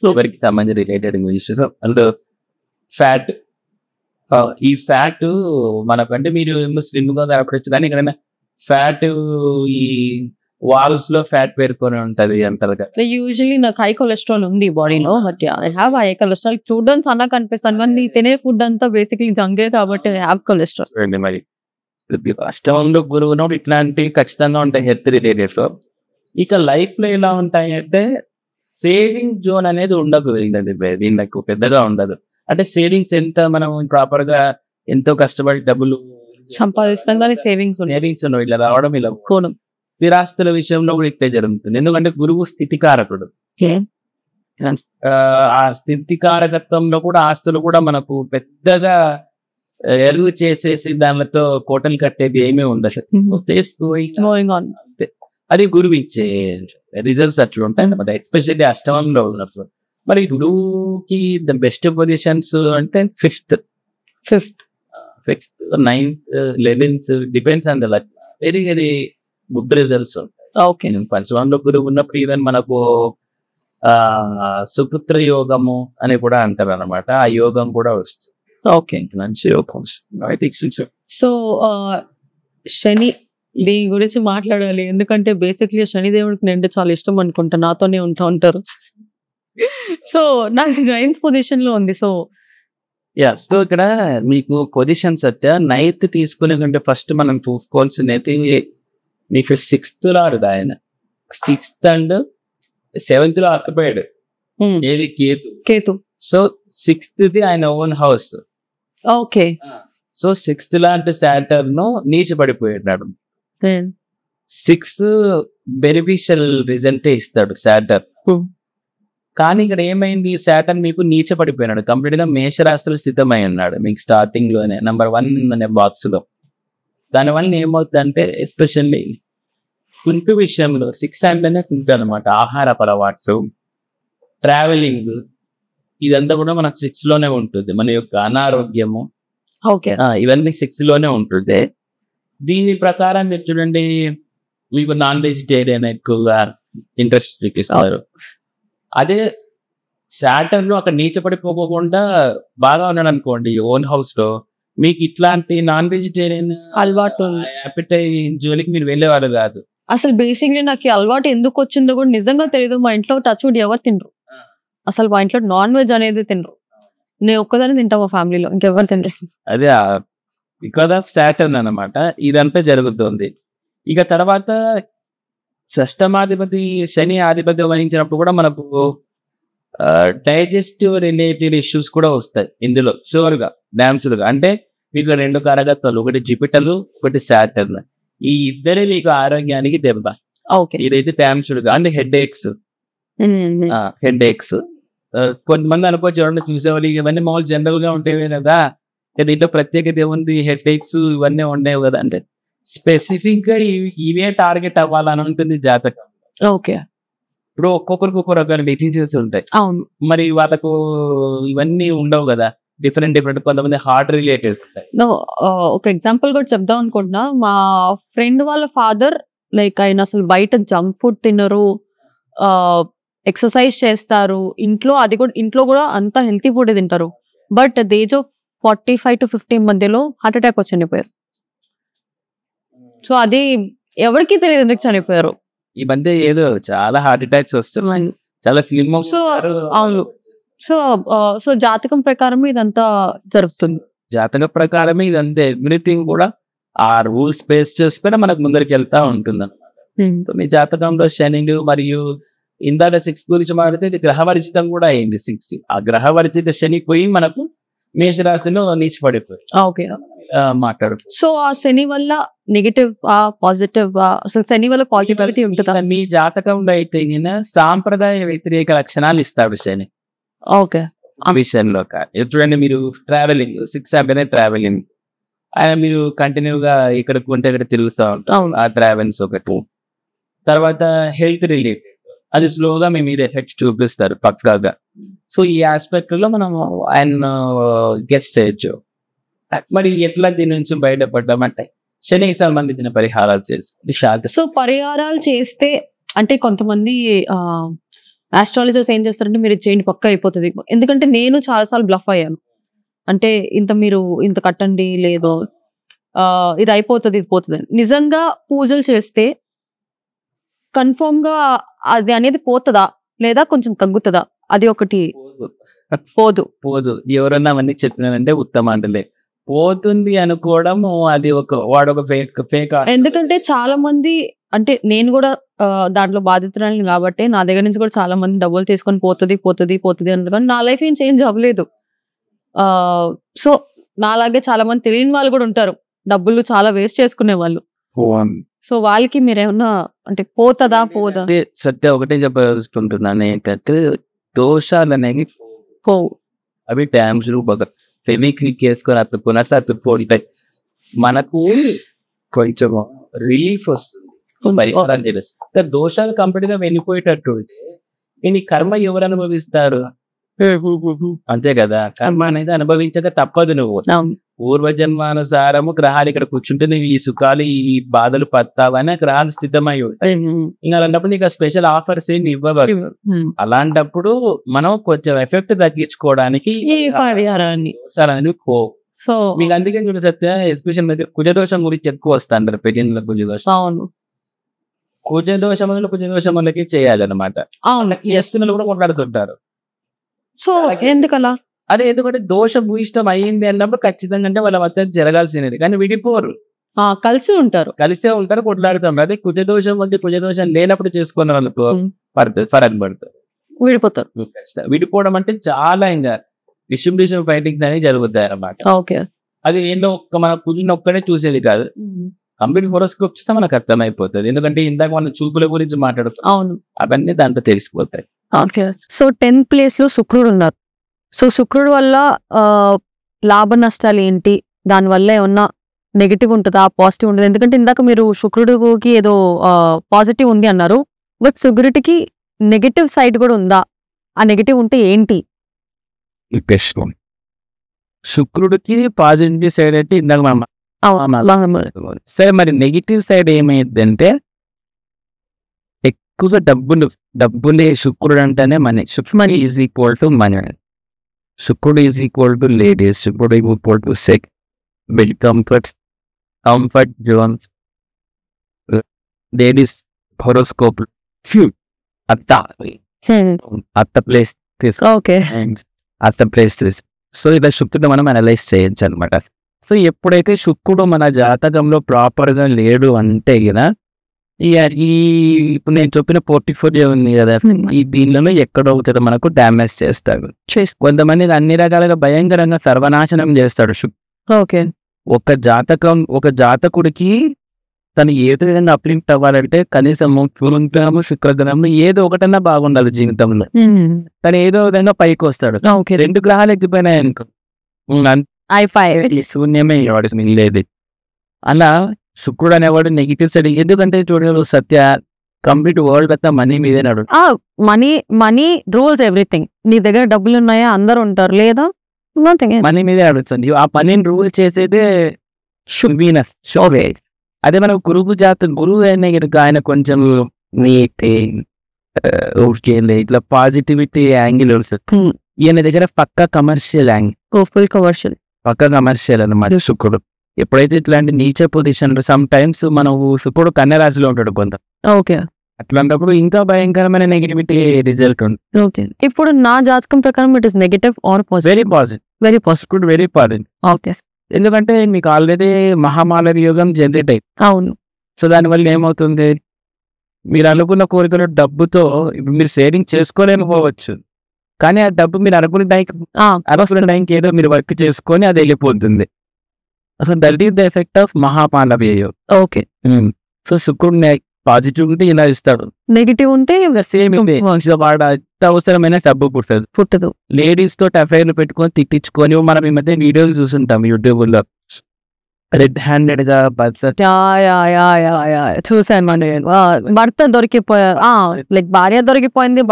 లివర్కి సంబంధించిన రిలేటెడ్ ఇష్యూస్. అండ్ ఫ్యాట్, ఈ ఫ్యాట్ మనకంటే మీరు స్లిమ్ గా కనపడచ్చు కానీ ఎక్కడైనా ఫ్యాట్ ఈ వాల్స్ లో ఫ్యాట్ పేరుకొని ఉంటది అంటారు కదా. యూజువల్లీ నాకు హై కొలెస్ట్రాల్ ఉంది బాడీలో. But I have high cholesterol. చూడడానికి సన్నగా కనిపిస్తాను కానీ తినే ఫుడ్ అంతా బేసిక్లీ జంకే కాబట్టి ఐ హావ్ కొలెస్ట్రాల్. మరి అష్టమంలో గురువు ఉన్నప్పుడు ఇట్లాంటివి ఖచ్చితంగా ఉంటాయి హెల్త్ రిలేటెడ్. ఇక లైఫ్ లో ఎలా ఉంటాయి అంటే సేవింగ్ జోన్ అనేది ఉండదు వీళ్ళకు, పెద్దగా ఉండదు. అంటే సేవింగ్స్ ఎంత మనం ప్రాపర్ గా ఎంతో కష్టపడి డబ్బులు సంపాదిస్తాం కానీ సేవింగ్స్ ఉండవు. ఇలా రావడం ఇలా కోణం. స్థిరాస్తుల విషయంలో కూడా ఇట్లే జరుగుతుంది. ఎందుకంటే గురువు స్థితికారకుడు. ఆ స్థితికారకత్వంలో కూడా ఆస్తులు కూడా మనకు పెద్దగా ఎరువు చేసేసి దానితో కోటలు కట్టేది ఏమీ ఉండదు. అది గురువు ఇచ్చే రిజల్ట్స్ అట్లా ఉంటాయి అన్నమాట, ఎస్పెషల్లీ అష్టమంలో ఉన్నప్పుడు. మరి గురువుకి ద బెస్ట్ పొజిషన్స్ అంటే 5th, 9th, 11th depends on the luck. Very very good results ఉంటాయి. ఓకే. పంచమంలో గురువు ఉన్నప్పుడు ఈవెన్ మనకు సుపుత్ర యోగము అని కూడా అంటారు అనమాట. ఆ యోగం కూడా వస్తుంది. ఓకే. మంచి యోగం. సో శని దీని గురించి మాట్లాడాలి, ఎందుకంటే బేసిక్లీ శనిదేవుడికి నేను చాలా ఇష్టం అనుకుంటా, నాతోనే ఉంటారు. సో నాకు 9th పొజిషన్ లో ఉంది. సో సో ఇక్కడ మీకు పొజిషన్స్ అయితే 9th తీసుకునే కంటే ఫస్ట్ మనం చూసుకోవాల్సినది మీకు 6th లో ఆయన 6th and 7th లో ఆక్యుపైడ్. ఏది? కేతు. సో 6th ఆయన own house. Okay. So 6th లాంటి సాటర్న్ నీచ పడిపోయాడు. 6 బెనిఫిషియల్ రిజల్ట్ ఇస్తాడు సాటర్న్. కానీ ఇక్కడ ఏమైంది, సాటర్న్ మీకు నీచ పడిపోయినాడు, కంప్లీట్ గా మేషరాశిలో స్థితమై ఉన్నాడు మీకు స్టార్టింగ్ లోనే నెంబర్ 1 అనే బాక్స్ లో. దానివల్ల ఏమవుతుందంటే ఎస్పెషల్లీ కుంటు విషయంలో 6 అంటేనే కుంటు అనమాట. ఆహార అలవాట్లు, ట్రావెలింగ్, ఇదంతా కూడా మనకు 6 లోనే ఉంటుంది. మన యొక్క అనారోగ్యము ఇవన్నీ 6 లోనే ఉంటుంది. దీని ప్రకారం మీరు చూడండి, మీకు నాన్ వెజిటేరియన్ ఎక్కువగా ఇంట్రెస్ట్ చూపిస్తారు. అదే సాటర్న్ లో అక్కడ నీచ పడిపోకుండా బాగా ఉన్నాడు అనుకోండి ఓన్ హౌస్ లో, మీకు ఇట్లాంటి నాన్ వెజిటేరియన్ అలవాటు జోలికి మీరు వెళ్ళేవారు కాదు. అసలు బేసిక్లీ నాకు ఈ అలవాటు ఎందుకు వచ్చిందో కూడా నిజంగా తెలియదు. మా ఇంట్లో టచ్ వుడ్ ఎవరు తినరు, అసలు మా ఇంట్లో నాన్ వెజ్ అనేది తినరు. నేను ఒక్కదాన్ని తింటా మా ఫ్యామిలీలో, ఇంకెవరు తినరు. అదే బికాస్ ఆఫ్ సాటర్న్ అనమాట ఇదంతా జరుగుతుంది. ఇక తర్వాత షష్టమాధిపతి శని ఆధిపత్యం వహించినప్పుడు కూడా మనకు డైజెస్టివ్ రిలేటెడ్ ఇష్యూస్ కూడా వస్తాయి ఇందులో షూర్గా గా. అంటే వీటిలో 2 కారకత్వాలు, ఒకటి జూపిటర్, ఒకటి సాటర్న్. ఈ ఇద్దరే మీకు ఆరోగ్యానికి దెబ్బ. ఓకే, ఇదైతే గా. అంటే హెడ్ ఏక్స్ కొంతమంది అనుకోవచ్చు ఎవరైనా చూసేవాళ్ళు ఇవన్నీ మామూలు జనరల్ గా ఉంటాయి కదా, దీంట్లో ప్రత్యేకత ఏముంది, హెడ్ ఏక్స్ ఇవన్నీ ఉండేవి కదా అంటే స్పెసిఫిక్ గా ఇవే టార్గెట్ అవ్వాలని ఉంటుంది జాతకం. ఓకే, ఇప్పుడు ఒక్కొక్కరికి ఒక్కొక్క రకాల డిసీజెస్ ఉంటాయి. అవును, మరి వాళ్ళకు ఇవన్నీ ఉండవు కదా, డిఫరెంట్ కొంతమంది హార్ట్ రిలేటెడ్ ఉంటాయి. ఒక ఎగ్జాంపుల్ కూడా చెప్దాం అనుకుంటున్నా. మా ఫ్రెండ్ వాళ్ళ ఫాదర్ లైక్ ఆయన అసలు బయట జంక్ ఫుడ్ తినరు, ఎక్సర్సైజ్ చేస్తారు, ఇంట్లో కూడా అంత హెల్తీ ఫుడ్ తింటారు. But the age of 45 to 50 మధ్యలో హార్ట్ అటాక్ వచ్చి చనిపోయారు. సో అది ఎవరికి తెలియదు ఎందుకు చనిపోయారు. ఈ మధ్య ఏదో చాలా హార్ట్ అటాక్స్ వస్తున్నాయి, చాలా స్లిమ్. సో అవును, సో జాతకం ప్రకారం ఇదంతా జరుగుతుంది. జాతక ప్రకారమే ఇదంతా ఎవ్రీథింగ్ కూడా ఆ రూల్స్ బేస్ చేసుకుని మనకు ముందరికి వెళ్తా ఉంటుంది అనమాట. మీ జాతకంలో శనిలు మరియు ఇందాక 6 గురించి మాట్లాడితే ఇది గ్రహవర్జితం కూడా అయింది. 6 ఆ గ్రహవర్జిత శని పోయి మనకు మేషరాశిలో నీచిపడిపోయి ఓకే మాట్లాడు. సో ఆ శని వల్ల నెగిటివ్ పాజిటివ్, అసలు శని వల్ల పాజిటివిటీ ఉంటుందా? మీ జాతకంలో అయితే సాంప్రదాయ వ్యతిరేక లక్షణాలు ఇస్తాడు శని. ఓకే, ఆ విషయంలో చూడండి, మీరు ట్రావెలింగ్ 6 అంటేనే ట్రావెలింగ్, ఆయన మీరు కంటిన్యూగా ఇక్కడ కొంటే ఇక్కడ తిరుగుతూ ఉంటాం, ఆ ట్రావెల్స్ ఒకటి. తర్వాత హెల్త్ రిలేటెడ్ అది స్లోగా మీ మీద ఎఫెక్ట్ చూపిస్తారు పక్కాగా. సో ఈ ఆస్పెక్ట్ లో మనం ఆయన గెస్ చేయొచ్చు. మరి ఎట్లా దీని నుంచి బయటపడ్డామంటే శనికి సంబంధించిన పరిహారాలు చేసి. సో పరిహారాలు చేస్తే అంటే కొంతమంది ఆస్ట్రాలజర్స్ ఏం చేస్తారంటే మీరు చేయండి పక్కా అయిపోతుంది. ఎందుకంటే నేను చాలాసార్లు బ్లఫ్ అయ్యాను. అంటే మీరు ఇంత కట్టండి, లేదో ఇది అయిపోతుంది, ఇది పోతుంది. నిజంగా పూజలు చేస్తే కన్ఫర్మ్ గా అది అనేది పోతుందా లేదా కొంచెం తగ్గుతుందా? అది ఒకటి పోదు. ఎవరన్నా అవన్నీ చెప్పినానంటే ఉత్తమ అంటలే పోతుంది అనుకోవడం అది వాడొక ఫేక్. ఎందుకంటే చాలా మంది, అంటే నేను కూడా దాంట్లో బాధితురాలిని కాబట్టి నా దగ్గర నుంచి కూడా చాలా మంది డబ్బులు తీసుకొని పోతుంది అనుకోని నా లైఫ్ ఏం చేంజ్ అవ్వలేదు. సో నాలాగే చాలా మంది తెలియని వాళ్ళు కూడా ఉంటారు, డబ్బులు చాలా వేస్ట్ చేసుకునే వాళ్ళు. సో వాళ్ళకి మీరేమన్నా అంటే పోదా? సత్య ఒకటే చెప్పదలుచుకుంటున్నాను ఏంటంటే దోషాలు అనేవి అవి డ్యామ్స్ ఫెవిక్విక్ వేసుకొని అతుక్కోంటాయి. మనకు కొంచెం రిలీఫ్ వస్తుంది. దోషాలు కంప్లీట్ గా వెళ్ళిపోయేటట్టు ఈ కర్మ ఎవరు అనుభవిస్తారు? అంతే కదా, కర్మ అనేది అనుభవించక తప్పదు. నువ్వు పూర్వజన్మానుసారము గ్రహాలు ఇక్కడ కూర్చుంటే నువ్వు ఈ సుఖాలు ఈ బాధలు పడతావని గ్రహాలు స్థితమై ఉంటాయి. ఇంకా అలాంటప్పుడు నీకు స్పెషల్ ఆఫర్స్ ఏమి ఇవ్వవు. అలాంటప్పుడు మనం కొంచెం ఎఫెక్ట్ తగ్గించుకోవడానికి సో మీకు అందుకే చూడ సత్య ఎస్పెషల్ కుజదోషం గురించి ఎక్కువ వస్తాంటారు పెళ్లిళ్ళ కుజదోషం. కుజదోషములకి చేయాలన్నమాట. చేస్తున్న కూడా కొట్లాడుతుంటారు. సో ఎందుకలా? అదే ఎందుకంటే దోషం భూయిష్టం అయ్యింది అన్నప్పుడు ఖచ్చితంగా అంటే వాళ్ళ మధ్య జరగాల్సినది, కానీ విడిపోరు, కలిసే ఉంటారు, కొట్లాడుతాం. అదే కుజదోషం లేనప్పుడు చేసుకున్న వాళ్ళకు ఫరక్ పడుతుంది, విడిపోతారు. విడిపోవడం అంటే చాలా ఇంకా డిస్ట్రిబ్యూషన్ ఫైటింగ్స్ అనేవి జరుగుతాయి అన్నమాట. అది ఏంటో మన కుజిని ఒక్కడే చూసేది కాదు, కంప్లీట్ హోరోస్కోప్ చూస్తే మనకు అర్థమైపోతుంది. ఎందుకంటే ఇందాక మన చూపుల గురించి మాట్లాడుతాం, అవన్నీ దాంట్లో తెలిసిపోతాయి. సో 10th ప్లేస్ లో శుక్రుడు ఉన్నారు. సో శుక్రుడు వల్ల లాభ నష్టాలు ఏంటి, దానివల్ల ఏమన్నా నెగిటివ్ ఉంటుందా పాజిటివ్ ఉంటుంది? ఎందుకంటే ఇందాక మీరు శుక్రుడికి ఏదో పాజిటివ్ ఉంది అన్నారు, బట్ శుక్రుడికి నెగిటివ్ సైడ్ కూడా ఉందా? ఆ నెగిటివ్ ఉంటే ఏంటి? శుక్రుడికి పాజిటివ్ సైడ్ అంటే ఇందాక సరే, మరి నెగిటివ్ సైడ్ ఏమైందంటే ఎక్కువ డబ్బులే. శుక్రుడు అంటేనే money. Money is equal to money. శుక్రుడు ఈజ్ ఈక్వల్ టు లేడీస్. శుక్రుడు equal to sex. Bill comfort Jones, ladies horoscope, అత్త ప్లేస్ తీసుకో, ఓకే అత్త ప్లేస్ తీసుకో. సో ఇలా శుక్రుడు మనం అనలైజ్ చేయొచ్చు అనమాట. సో ఎప్పుడైతే శుక్రుడు మన జాతకంలో ప్రాపర్గా లేడు అంటే కదా, ఈ ఇప్పుడు నేను చెప్పిన పోర్ట్ఫోలియో ఉంది కదా, ఈ దీనిలో ఎక్కడో ఒకటి మనకు డ్యామేజ్ చేస్తాడు. కొంతమంది అన్ని రకాలుగా భయంకరంగా సర్వనాశనం చేస్తాడు ఓకే ఒక జాతకుడికి తను ఏదో విధంగా అప్లిఫ్ట్ అవ్వాలంటే కనీసం గురుగ్రహము శుక్రగ్రహము ఏదో ఒకటన్నా బాగుండాలి జీవితంలో. తను ఏదో విధంగా పైకి వస్తాడు. ఓకే 2 గ్రహాలు ఎక్కిపోయినాయి అనుకో, శూన్యమే వాడు మిగిలేదు. అలా శుక్రుడు అనేవాడు నెగిటివ్ సైడ్. ఎందుకంటే చూడండి సత్య, కంప్లీట్ వరల్డ్ అంతా మనీ మీదే నడు. Money rules everything. నీ దగ్గర డబ్బులు ఉన్నాయా, అందరు ఉంటారు, లేదా మనీ మీదే నడుస్తుంది. ఆ పనిని రూల్ చేసేదే వీనస్, షోవే. అదే మనం గురువు అయినా కనుక ఆయన కొంచెం నీతి, ఇట్లా పాజిటివిటీ యాంగిల్ వస్తుంది. ఈయన దగ్గర పక్కా కమర్షియల్ యాంగిల్, ఫుల్ కమర్షియల్, పక్కా కమర్షియల్ అన్నమాట శుక్రుడు. ఎప్పుడైతే ఇట్లాంటి నీచ పొజిషన్ సమ్ టైమ్స్ మనం శుక్రుడు కన్య రాశిలో ఉంటాడు కొంత, ఓకే అట్లాంటప్పుడు ఇంకా భయంకరమైన నెగిటివిటీ రిజల్ట్ ఉంది. ఓకే ఇప్పుడు నా జాతకం ప్రకారం it is negative or positive? Very positive. శుక్రుడు వెరీ పాజిటివ్. ఓకే ఎందుకంటే మీకు ఆల్రెడీ మహామాలవ యోగం జనరేట్ అయింది. అవును. సో దానివల్ల ఏమవుతుంది, మీరు అనుకున్న కోరికలు డబ్బుతో ఇప్పుడు మీరు సేవింగ్ చేసుకోలేకపోవచ్చు, కానీ ఆ డబ్బు మీరు అనుకున్న టైంకి ఏదో మీరు వర్క్ చేసుకొని అది వెళ్ళిపోతుంది. అసలు that is the effect of మహామాలవ యోగం. ఓకే సో శుక్రుడు పాజిటివ్ ఉంటే ఇలా ఇస్తాడు, నెగిటివ్ ఉంటే సేమ్ వాడు ఎంత అవసరమైన డబ్బు పుట్టదు. లేడీస్ తోటి అఫైర్లు పెట్టుకొని తిట్టించుకొని మనం ఈ మధ్య వీడియోలు చూసుంటాం యూట్యూబ్ లో, రెడ్ హ్యాండెడ్ గా చూసాను. మన భర్త దొరికిపోయారు, లైక్ భార్య దొరికిపోయింది,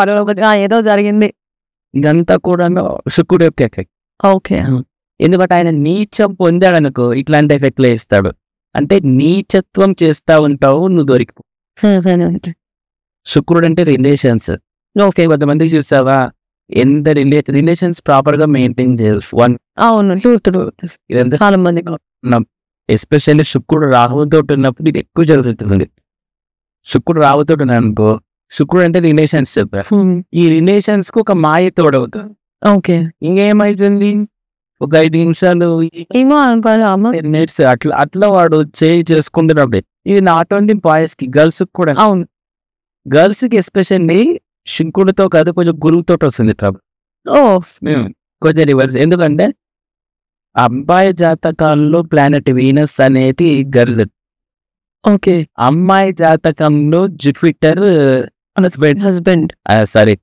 ఏదో జరిగింది. ఇదంతా కూడా శుక్రుడు యొక్క ఎఫెక్ట్. ఓకే ఎందుకంటే ఆయన నీచం పొందాడు అనుకో ఇట్లాంటి ఎఫెక్ట్లు ఇస్తాడు. అంటే నీచత్వం చేస్తా ఉంటావు, నువ్వు దొరికిపో. శుక్రుడు అంటే రిలేషన్స్. ఓకే కొంతమందికి చూసావా ఎంత రిలేషన్స్ ప్రాపర్ గా మెయింటైన్ చేయొచ్చు. అవును ఇదంతా చాలా మంది, ఎస్పెషల్లీ శుక్రుడు రాహుతో ఉన్నప్పుడు ఇది ఎక్కువ జరుగుతుంది. శుక్రుడు రాహుతో అనుకో, శుక్రుడు అంటే రిలేషన్స్ చెప్పారు. ఈ రిలేషన్స్ కు ఒక మాయ తోడవుతుంది. ఓకే ఇంకేమైతుంది, ఒక 5 నిమిషాలు మినిట్స్ అట్లా వాడు చేసుకుంటున్నప్పుడు. ఇది నాట్ ఓన్లీ బాయ్స్ కి, గర్ల్స్ కూడా. అవును గర్ల్స్ కి ఎస్పెషల్లీ శుక్రుడితో కాదు కొంచెం గురువుతో వస్తుంది ప్రాబ్లం, కొంచెం రివర్స్. ఎందుకంటే అబ్బాయి జాతకాల్లో ప్లానెట్ వీనస్ అనేది గర్ల్, ఓకే అమ్మాయి జాతకంలో జుపిటర్ హస్బెండ్, సారీ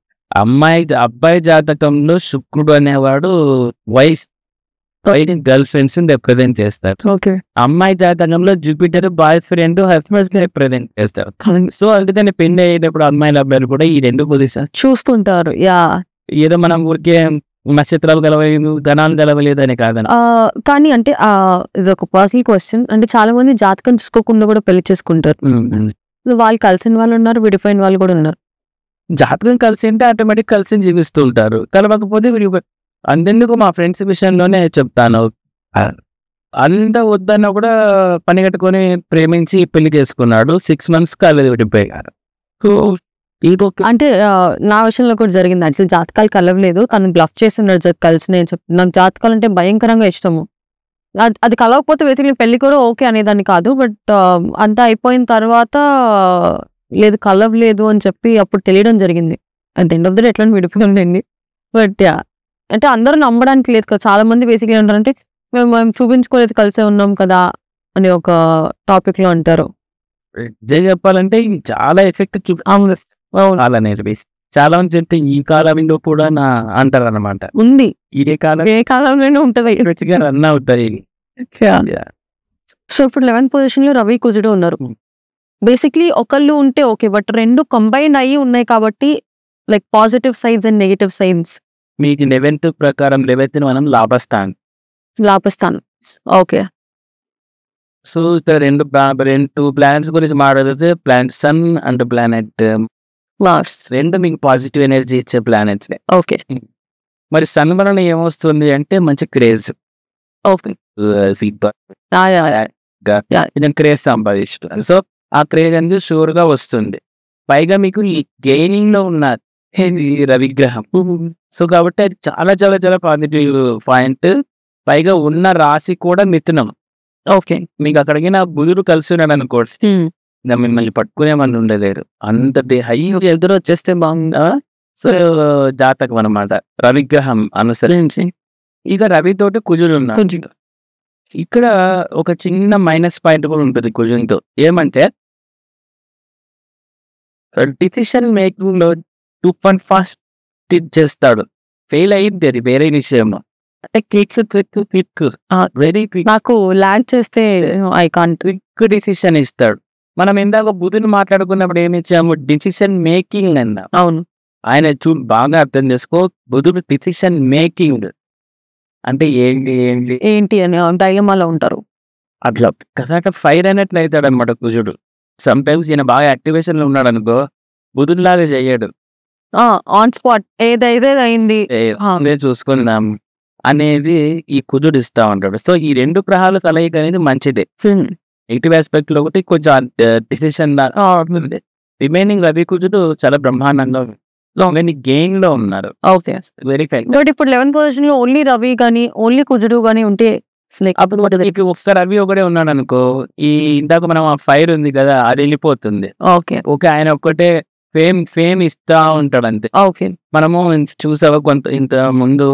అబ్బాయి జాతకంలో శుక్రుడు అనేవాడు వైఫ్ గర్ల్ ఫ్రెండ్స్ రిప్రజెంట్ చేస్తారు. ఓకే అమ్మాయి జాతకంలో Jupiter boy friend husband represent చేస్తారు. సో అందుకని పెళ్లి అయ్యేటప్పుడు అమ్మాయిల అబ్బాయిలు కూడా ఈ 2 పొజిషన్ చూస్తుంటారు. ఏదో మనం ఊరికే నక్షత్రాలు కలవలేదు, ధనాలు కలవలేదు అని కాదని. కానీ అంటే ఇది ఒక పర్సనల్ క్వశ్చన్. అంటే చాలా మంది జాతకం చూసుకోకుండా కూడా పెళ్లి చేసుకుంటారు. వాళ్ళు కలిసిన వాళ్ళు ఉన్నారు, విడిపోయిన వాళ్ళు కూడా ఉన్నారు. జాతకం కలిసి అంటే ఆటోమేటిక్ కలిసి జీవిస్తూ ఉంటారు, కలవకపోతే అందెందుకు మా ఫ్రెండ్స్ విషయంలోనే చెప్తాను. అంత వద్దన్నా కూడా పని కట్టుకొని ప్రేమించి పెళ్లి చేసుకున్నాడు, 6 months కాలేదు విడిపోయారు. అంటే నా విషయంలో కూడా జరిగింది. అసలు జాతకాలు కలవలేదు, తను బ్లఫ్ చేస్తున్నాడు కలిసి. నేను నాకు జాతకాలు అంటే భయంకరంగా ఇష్టము. అది కలవకపోతే బేసిక్లీ పెళ్లి కూడా ఓకే అనేదాన్ని కాదు. బట్ అంతా అయిపోయిన తర్వాత లేదు కలవలేదు అని చెప్పి అప్పుడు తెలియడం జరిగింది. At the end of the day ఎట్లా విడిపోయిందండి. బట్ అంటే అందరూ నమ్మడానికి లేదు కదా. చాలా మంది బేసిక్లీ అంటారంటే మేము చూపించుకోలేదు, కలిసే ఉన్నాం కదా అని ఒక టాపిక్ లో అంటారు. చెప్పాలంటే చాలా ఎఫెక్ట్ చూపించాలనేది చాలా మంది చెప్తే ఈ కాలంలో కూడా అంటారు అనమాట. ఉంది, ఇదే కాలం ఏ కాలంలోనే ఉంటది, రన్ అవుతాయి. సో ఇప్పుడు 11th పొజిషన్ లో రవి కుజుడు ఉన్నారు. బేసిక్లీ ఒకళ్ళు ఉంటే ఓకే, బట్ 2 కంబైన్ అయ్యి ఉన్నాయి కాబట్టి like positive sides and negative sides. మీకు 11th ప్రకారం 11th మనం లాభస్థానం. ఓకే సో ఇక్కడ 2 ప్లానెట్స్ గురించి మాట్లాడితే planet sun and planet Mars 2 మీకు పాజిటివ్ ఎనర్జీ ఇచ్చే ప్లానెట్స్. ఓకే మరి సన్ వలన ఏమొస్తుంది అంటే మంచి క్రేజ్. ఓకే ఫీడ్బ్యాక్ క్రేజ్ సంపాదిస్తున్నారు. సో ఆ క్రేజ్ అనేది షూర్ గా వస్తుంది. పైగా మీకు ఈ గెయినింగ్ లో ఉన్నారు రవిగ్రహం. సో కాబట్టి అది చాలా చాలా చాలా పాజిటివ్ పాయింట్. పైగా ఉన్న రాశి కూడా మిథునం. ఓకే, మీకు అక్కడికి నా బుధుడు కలిసి ఉన్నాడు అనుకోండి, మిమ్మల్ని పట్టుకునేమని ఉండలేరు. అంతటి హై ఎదురు వచ్చేస్తే బాగుందా. సో జాతకం అనమాట రవిగ్రహం అనుసరించి. ఇక రవితోటి కుజుడు ఉన్నారు. ఇక్కడ ఒక చిన్న మైనస్ పాయింట్ కూడా ఉంటుంది కుజునితో. ఏమంటే డిసిషన్ మేకింగ్ లో సూపర్ ఫాస్ట్ చేస్తాడు. ఫెయిల్ అయింది, అది వేరే విషయం. అంటే క్విక్ వెరీ క్విక్. నాకు ల్యాండ్ చేస్తే ఐ కాంట్. క్విక్ డిసిషన్ ఇస్తాడు. మనం ఇందాక బుధుని మాట్లాడుకున్నప్పుడు ఏమి ఇచ్చాము, డిసిషన్ మేకింగ్ అన్నా. అవును, ఆయన బాగా అర్థం చేసుకో. బుధుడు డిసిషన్ మేకింగ్ అంటే ఏంటి ఏంటి ఏంటి అని డైలమాలో ఉంటారు. అట్లా కసాట ఫైర్ అన్నట్లు అవుతాడు అనమాట కుజుడు. సమ్ టైమ్స్ ఈయన బాగా యాక్టివేషన్ లో ఉన్నాడు అనుకో, బుధునిలాగా చెయ్యడు. ఆన్ స్పాట్ ఏదైతే అయింది చూసుకుందాం అనేది ఈ కుజుడు ఇస్తా ఉంటాడు. సో ఈ రెండు గ్రహాలు కలయిక అనేది మంచిదే. నెగిటివ్ ఆస్పెక్ట్ లో ఒకటి కొంచెం డిసిషన్ రిమైనింగ్ రవి కుజుడు చాలా బ్రహ్మాండంగా గెయిన్ లో ఉన్నారు. Okay, very fine. బట్ ఇప్పుడు 11th పొజిషన్ లో ఓన్లీ రవి గానీ ఓన్లీ కుజుడు గానీ ఉంటే అప్పుడు ఒకసారి రవి ఒకటే ఉన్నాడు అనుకో, ఈ ఇందాక మనం ఆ ఫైర్ ఉంది కదా అది వెళ్ళిపోతుంది. ఓకే ఓకే, ఆయన ఒక్కటే ఫేమ్ ఇస్తా ఉంటాడు అంతే. ఓకే, మనము చూసావా ఇంత ముందు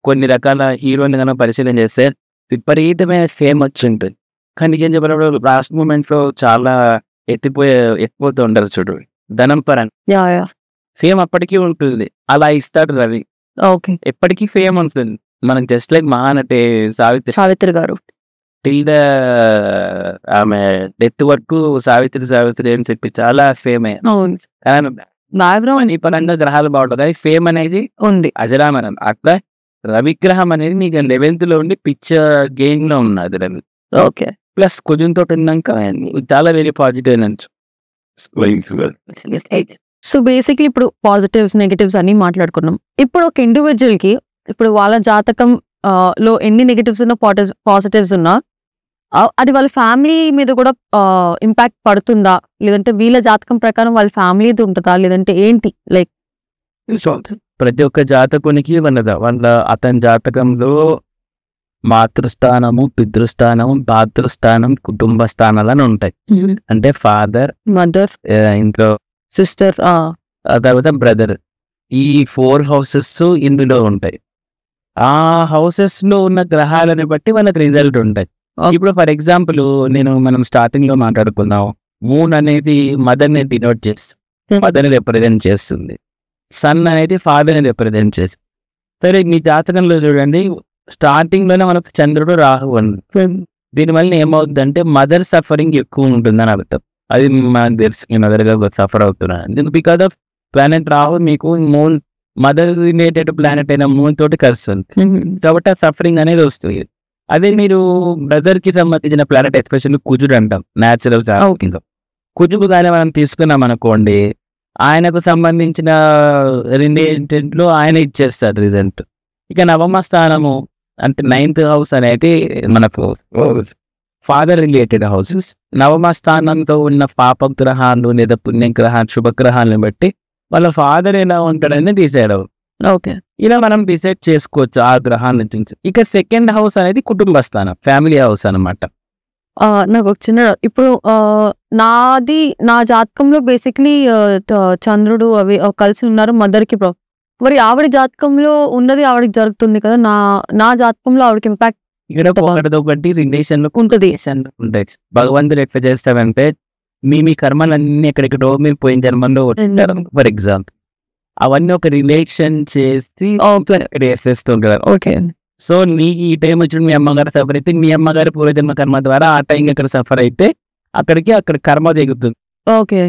కొన్ని రకాల హీరోని కనుక పరిశీలన చేస్తే విపరీతమైన ఫేమ్ వచ్చి ఉంటుంది. కానీ ఏం చెప్పినప్పుడు లాస్ట్ మూమెంట్ లో చాలా ఎత్తిపోతూ ఉంటారు చూడు, ధనం పరంగా ఫేమ్ అప్పటికీ ఉంటుంది. అలా ఇస్తాడు రవి. ఓకే, ఎప్పటికీ ఫేమ్ ఉంటుంది. మనకి జస్ట్ లైక్ మహానటి సావిత్రి గారు టిల్ ద ఆమె డెత్ వరకు సావిత్రి అని చెప్పి చాలా ఫేమ్ అయ్యాను. ఈ పరంగా గ్రహాలు బాగుంటుంది, కానీ ఫేమ్ అనేది ఉంది అజరామరం. అట్లా రవిగ్రహం అనేది మీకు 11th లో ఉండి పిక్చర్ గెయిన్ లో ఉన్నది రవి. ఓకే, ప్లస్ కొంచెంతో ఉన్నాక చాలా వెరీ పాజిటివ్ అనొచ్చు. సో బేసిక్లీ ఇప్పుడు పాజిటివ్స్ నెగటివ్స్ అన్ని మాట్లాడుకున్నాం. ఇప్పుడు ఒక ఇండివిజువల్ కి ఇప్పుడు వాళ్ళ జాతకం లో ఎన్ని నెగటివ్స్ ఉన్నా పాజిటివ్స్ ఉన్నా అది వాళ్ళ ఫ్యామిలీ మీద కూడా ఇంపాక్ట్ పడుతుందా, లేదంటే వీళ్ళ జాతకం ప్రకారం వాళ్ళ ఫ్యామిలీది ఉంటుందా, లేదంటే ఏంటి? లైక్ ప్రతి ఒక్క జాతకునికి వాళ్ళ అతని జాతకంలో మాతృస్థానము, పితృస్థానము, భాతృస్థానం, కుటుంబ స్థానాలని ఉంటాయి. అంటే ఫాదర్, మదర్, ఇంట్లో సిస్టర్, తర్వాత బ్రదర్. ఈ 4 houses ఇందులో ఉంటాయి. ఆ హౌసెస్ లో ఉన్న గ్రహాలని బట్టి వాళ్ళకి రిజల్ట్ ఉంటాయి. ఇప్పుడు ఫర్ ఎగ్జాంపుల్ మనం స్టార్టింగ్ లో మాట్లాడుకున్నాం, మూన్ అనేది మదర్ ని డినోట్ చేస్తుంది, మదర్ ని రిప్రజెంట్ చేస్తుంది. సన్ అనేది ఫాదర్ ని రిప్రజెంట్ చేస్తుంది. సరే మీ జాతకంలో చూడండి, స్టార్టింగ్ లోనే మనకు చంద్రుడు రాహు ఉంది. దీనివల్ల ఏమవుతుందంటే మదర్ సఫరింగ్ ఎక్కువ ఉంటుందని అర్థం. అది మనకు తెలుసు, మదర్ గా సఫర్ అవుతున్నాను. బికాస్ ఆఫ్ ప్లానెట్ రాహు మీకు మూన్ మదర్ రిలేటెడ్ ప్లానెట్ అయిన మూన్ తోటి కలుస్తుంది, కాబట్టి ఆ సఫరింగ్ అనేది వస్తుంది. అదే మీరు బ్రదర్ కి సంబంధించిన ప్లానెట్ ఎస్పెషల్లీ కుజుడు అంటాం, న్యాచురల్ కింద. కుజుడు కానీ మనం తీసుకున్నాం అనుకోండి, ఆయనకు సంబంధించిన రిలేటెడ్ లో ఆయన ఇచ్చేస్తాడు రిజల్ట్. ఇక నవమ స్థానము అంటే 9th house అనేది మనకు ఫాదర్ రిలేటెడ్ హౌసెస్. నవమ స్థానంతో ఉన్న పాపగ్రహాలు లేదా పుణ్యగ్రహాలు, శుభగ్రహాలను బట్టి వాళ్ళ ఫాదర్ ఎలా ఉంటాడని డిసైడ్ అవుతుంది. ఓకే, ఇలా మనం డిసైడ్ చేసుకోవచ్చు ఆ గ్రహాల నుంచి. ఇక 2nd house అనేది కుటుంబ స్థానం, ఫ్యామిలీ హౌస్ అనమాట. నాకు ఒక చిన్న ఇప్పుడు నా జాతకంలో బేసిక్లీ చంద్రుడు అవి కలిసి ఉన్నారు మదర్ కి. మరి ఆవిడ జాతకంలో ఉన్నది ఆవిడకి జరుగుతుంది కదా, నా జాతకంలో ఆవిడకి ఇంపాక్ట్ ఇక్కడ ఒకటి రిలేషన్ లో ఉంటుంది. ఉంటాయి. భగవంతుడు ఎట్లా చేస్తాడంటే మీ కర్మలన్నీ ఎక్కడెక్కడో మీరు పోయిన జన్మలో ఉంటారు ఫర్ ఎగ్జాంపుల్, అవన్నీ ఒక రిలేషన్ చేసి వేసేస్తుంటారు. ఓకే, సో నీకు ఈ టైం వచ్చి మీ అమ్మగారు సఫర్ అయితే, మీ అమ్మగారి పూర్వజన్మ కర్మ ద్వారా ఆ టైం ఎక్కడ సఫర్ అయితే అక్కడ కర్మ దిగుతుంది. ఓకే,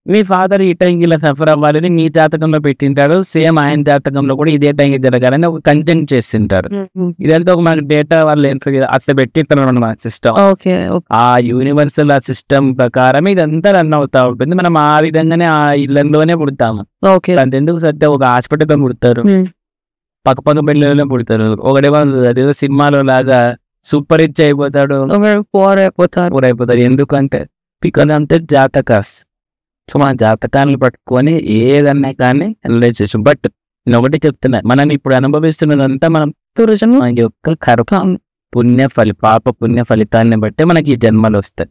మీ ఫాదర్ ఈ టైంకి ఇలా సఫర్ అవ్వాలని మీ జాతకంలో పెట్టింటాడు, సేమ్ ఆయన జాతకంలో కూడా ఇదే టైంకి జరగాలని ఒక కంటెంట్ చేస్తుంటారు. ఇదంతా ఒక మనకి డేటా వాళ్ళు అట్లా పెట్టింటారు మన సిస్టమ్. ఆ యూనివర్సల్ ఆ సిస్టమ్ ప్రకారం ఇదంతా రన్ అవుతా ఉంటుంది. మనం ఆ విధంగానే ఆ ఇళ్లలోనే పుడతాము. అంతెందుకు సత్య ఒక హాస్పిటల్లో పుడతారు, పక్క పెళ్ళలో పుడతారు. ఒకటేమో అదేదో సినిమాలో లాగా సూపర్ రిచ్ అయిపోతాడు, పోర్ అయిపోతారు. పూర్ అయిపోతాడు. ఎందుకంటే బికాజ్ అంతే జాతకాస్. సో మన జాతకాలను పట్టుకొని ఏదన్నా కానీ అనలైజ్ చేసాం. బట్ నేను ఒకటి చెప్తున్నా, మనం ఇప్పుడు అనుభవిస్తున్నదంతా మనం మన యొక్క కర్మ పాప పుణ్య ఫలితాన్ని బట్టి మనకి ఈ జన్మలు వస్తాయి.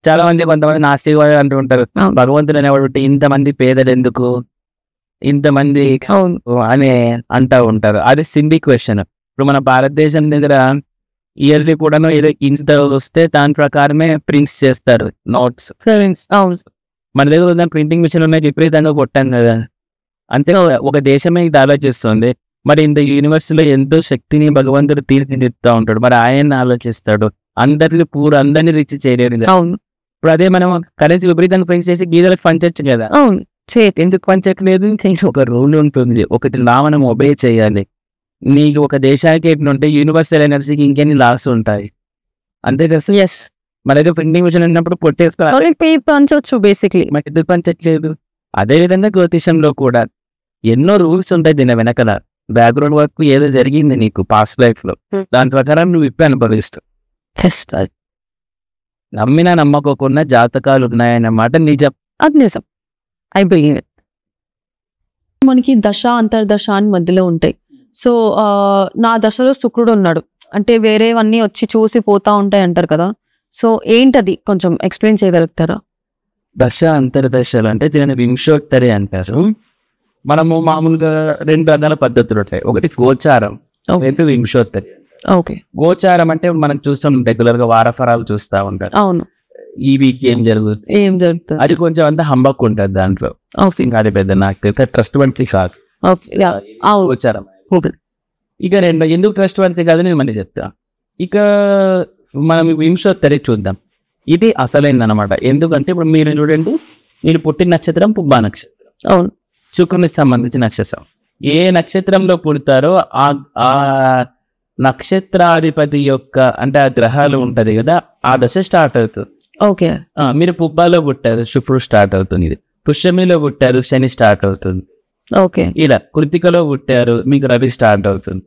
చాలా మంది కొంతమంది నాస్తికవాదులు అంటూ ఉంటారు, భగవంతుడు అనేవాడు ఇంతమంది పేదలు ఎందుకు, ఇంతమంది అని అంటూ ఉంటారు. అది సిండి క్వశ్చన్. ఇప్పుడు మన భారతదేశం దగ్గర ఇయర్లీ కూడాను ఏదో ఇంత వస్తే దాని ప్రకారమే ప్రింట్స్ చేస్తారు నోట్స్. మన దగ్గర ప్రింటింగ్ మిషన్ ఉన్నాయి, విపరీతంగా కొట్టాం కదా. అంతే ఒక దేశమే ఇది ఆలోచిస్తుంది. మరి ఇంత యూనివర్సిటీలో ఎంతో శక్తిని భగవంతుడు తీర్చిదిద్దుతూ ఉంటాడు, మరి ఆయన ఆలోచిస్తాడు. అందరినీ రిచ్ చేయలేడు. ఇప్పుడు అదే మనం కరెన్సీ విపరీతంగా ఫిక్స్ చేసి గీతలకు పంచచ్చు కదా. ఎందుకు పంచట్లేదు? ఒక రూల్ ఉంటుంది, ఒకటి లా మనం ఒబే చేయాలి. నీకు ఒక దేశానికి ఎట్లుంటే యూనివర్సల్ ఎనర్జీకి ఇంకెన్ని లాస్ ఉంటాయి, అంతే కదా. ఎస్, మన దగ్గర ప్రింటింగ్ మిషన్ ఉన్నప్పుడు పంచవచ్చు బేసిక్లీ, మరి ఎందుకు పంచట్లేదు? అదేవిధంగా జ్యోతిషంలో కూడా ఎన్నో రూల్స్ ఉంటాయి. దీని వెనకాల బ్యాక్గ్రౌండ్ వర్క్ ఏదో జరిగింది నీకు పాస్ట్ లైఫ్ లో, దాని ప్రకారం నువ్వు ఇప్పి అనుభవిస్తావు. నమ్మినా నమ్మకోకుండా జాతకాలు ఉన్నాయన్నమాట నిజం. అది నిజం. I believe it. మనకి దశ అంతర్దశ అని మధ్యలో ఉంటాయి. సో నా దశలో శుక్రుడు ఉన్నాడు అంటే వేరేవన్నీ వచ్చి చూసి పోతా ఉంటాయి అంటారు కదా. సో ఏంటది కొంచెం ఎక్స్ప్లెయిన్ చేయగలుగుతారా? దశ అంతర్దశలు అంటే దీనిని వింశోత్తరి అంటారు. మనము మామూలుగా 2 రకాల పద్ధతులు ఉంటాయి, ఒకటి గోచారం, రెండు వింశోత్తరి. ఓకే. గోచారం అంటే మనం చూస్తాం రెగ్యులర్ గా వారఫరాలు చూస్తా ఉంటారు. అవును. ఈ వీక్ ఏం జరుగుతుంది, అది కొంచెం అంతా హంబక్ ఉంటుంది దాంట్లో. ఇంకా అది పెద్ద నాకు తెలియదు, ట్రస్ట్ వంటి కాదు గోచారం. ఇక ఎందుకు ట్రస్ట్ వంటి కాదు నేను మళ్ళీ చెప్తా. ఇక మనం వింశోత్తరి చూద్దాం. ఇది అసలైంది అనమాట. ఎందుకంటే ఇప్పుడు మీరు చూడండి, మీరు పుట్టిన నక్షత్రం పుబ్బా నక్షత్రం. అవును. శుక్రునికి సంబంధించిన నక్షత్రం. ఏ నక్షత్రంలో పుడతారో ఆ నక్షత్రాధిపతి యొక్క అంటే ఆ గ్రహాలు ఉంటది కదా, ఆ దశ స్టార్ట్ అవుతుంది. ఓకే. మీరు పుబ్బాలో పుట్టారు, శుక్రుడు స్టార్ట్ అవుతుంది. ఇది పుష్యమిలో పుట్టారు, శని స్టార్ట్ అవుతుంది. ఓకే. ఇలా కృతికలో పుట్టారు, మీకు రవి స్టార్ట్ అవుతుంది.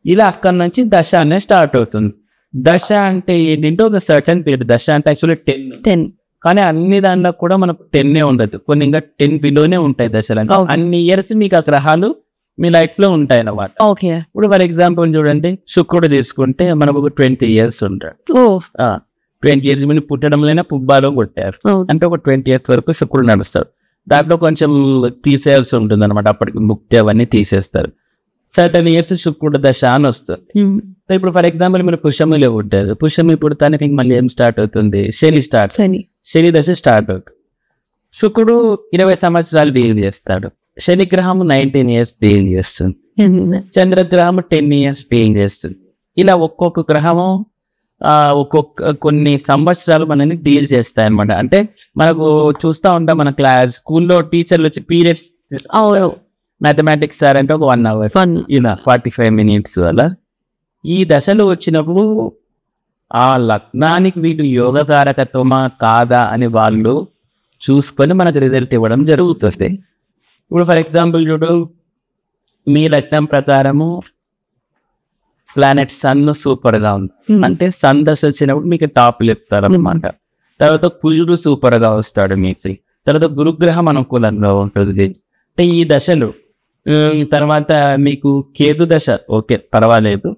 ఇలా అక్కడి నుంచి దశ అనేది స్టార్ట్ అవుతుంది. దశ అంటే ఏంటంటే ఒక సర్టన్ పీరియడ్. దశ అంటే యాక్చువల్లీ 10, కానీ అన్ని దాంట్లో కూడా మనకు 10 ఉండదు, కొన్ని ఇంకా 10 బిలోనే ఉంటాయి దశలు. అన్ని ఇయర్స్ మీకు ఆ గ్రహాలు మీ లైఫ్ లో ఉంటాయి అన్నమాట. ఓకే. ఇప్పుడు ఫర్ ఎగ్జాంపుల్ చూడండి, శుక్రుడు తీసుకుంటే మనకు ఒక 20 years ఉంటాడు. 20 years మీరు పుట్టడంలోనే పుబ్బాలో పుట్టారు అంటే ఒక 20 years వరకు శుక్రుడు నడుస్తాడు. దాంట్లో కొంచెం తీసేయాల్సి ఉంటుంది అనమాట, అప్పటికి ముక్తి అవన్నీ తీసేస్తారు. సర్టన్ ఇయర్స్ శుక్రుడు దశ అని వస్తుంది. ఇప్పుడు ఫర్ ఎగ్జాంపుల్ మీరు పుష్యమిలో పుట్టారు, పుష్యమి పుడతానికి మళ్ళీ ఏం స్టార్ట్ అవుతుంది? శని దశ స్టార్ట్ అవుతుంది. శుక్రుడు 20 సంవత్సరాలు డీల్ చేస్తాడు. శని గ్రహం 19 years డీల్ చేస్తుంది. చంద్రగ్రహం 10 years డీల్ చేస్తుంది. ఇలా ఒక్కొక్క గ్రహము కొన్ని సంవత్సరాలు మనల్ని డీల్ చేస్తాయి అనమాట. అంటే మనకు చూస్తూ ఉంటాం, మన స్కూల్లో టీచర్లు వచ్చి పీరియడ్స్, మ్యాథమెటిక్స్ సార్ అంటే ఒక 1 hour, ఇలా 45 minutes అలా. ఈ దశలు వచ్చినప్పుడు ఆ లగ్నానికి వీళ్ళు యోగకారకత్వమా కాదా అని వాళ్ళు చూసుకొని మనకు రిజల్ట్ ఇవ్వడం జరుగుతుంది. ఇప్పుడు ఫర్ ఎగ్జాంపుల్ చూడు, మీ లగ్నం ప్రకారము ప్లానెట్ సన్ సూపర్ గా ఉంది అంటే సన్ దశ వచ్చినప్పుడు మీకు టాప్ చెప్తారు అనమాట. తర్వాత కుజుడు సూపర్ గా వస్తాడు మీకు. తర్వాత గురుగ్రహం అనుకూలంగా ఉంటుంది. అంటే ఈ దశలు తర్వాత మీకు కేతు దశ ఓకే పర్వాలేదు.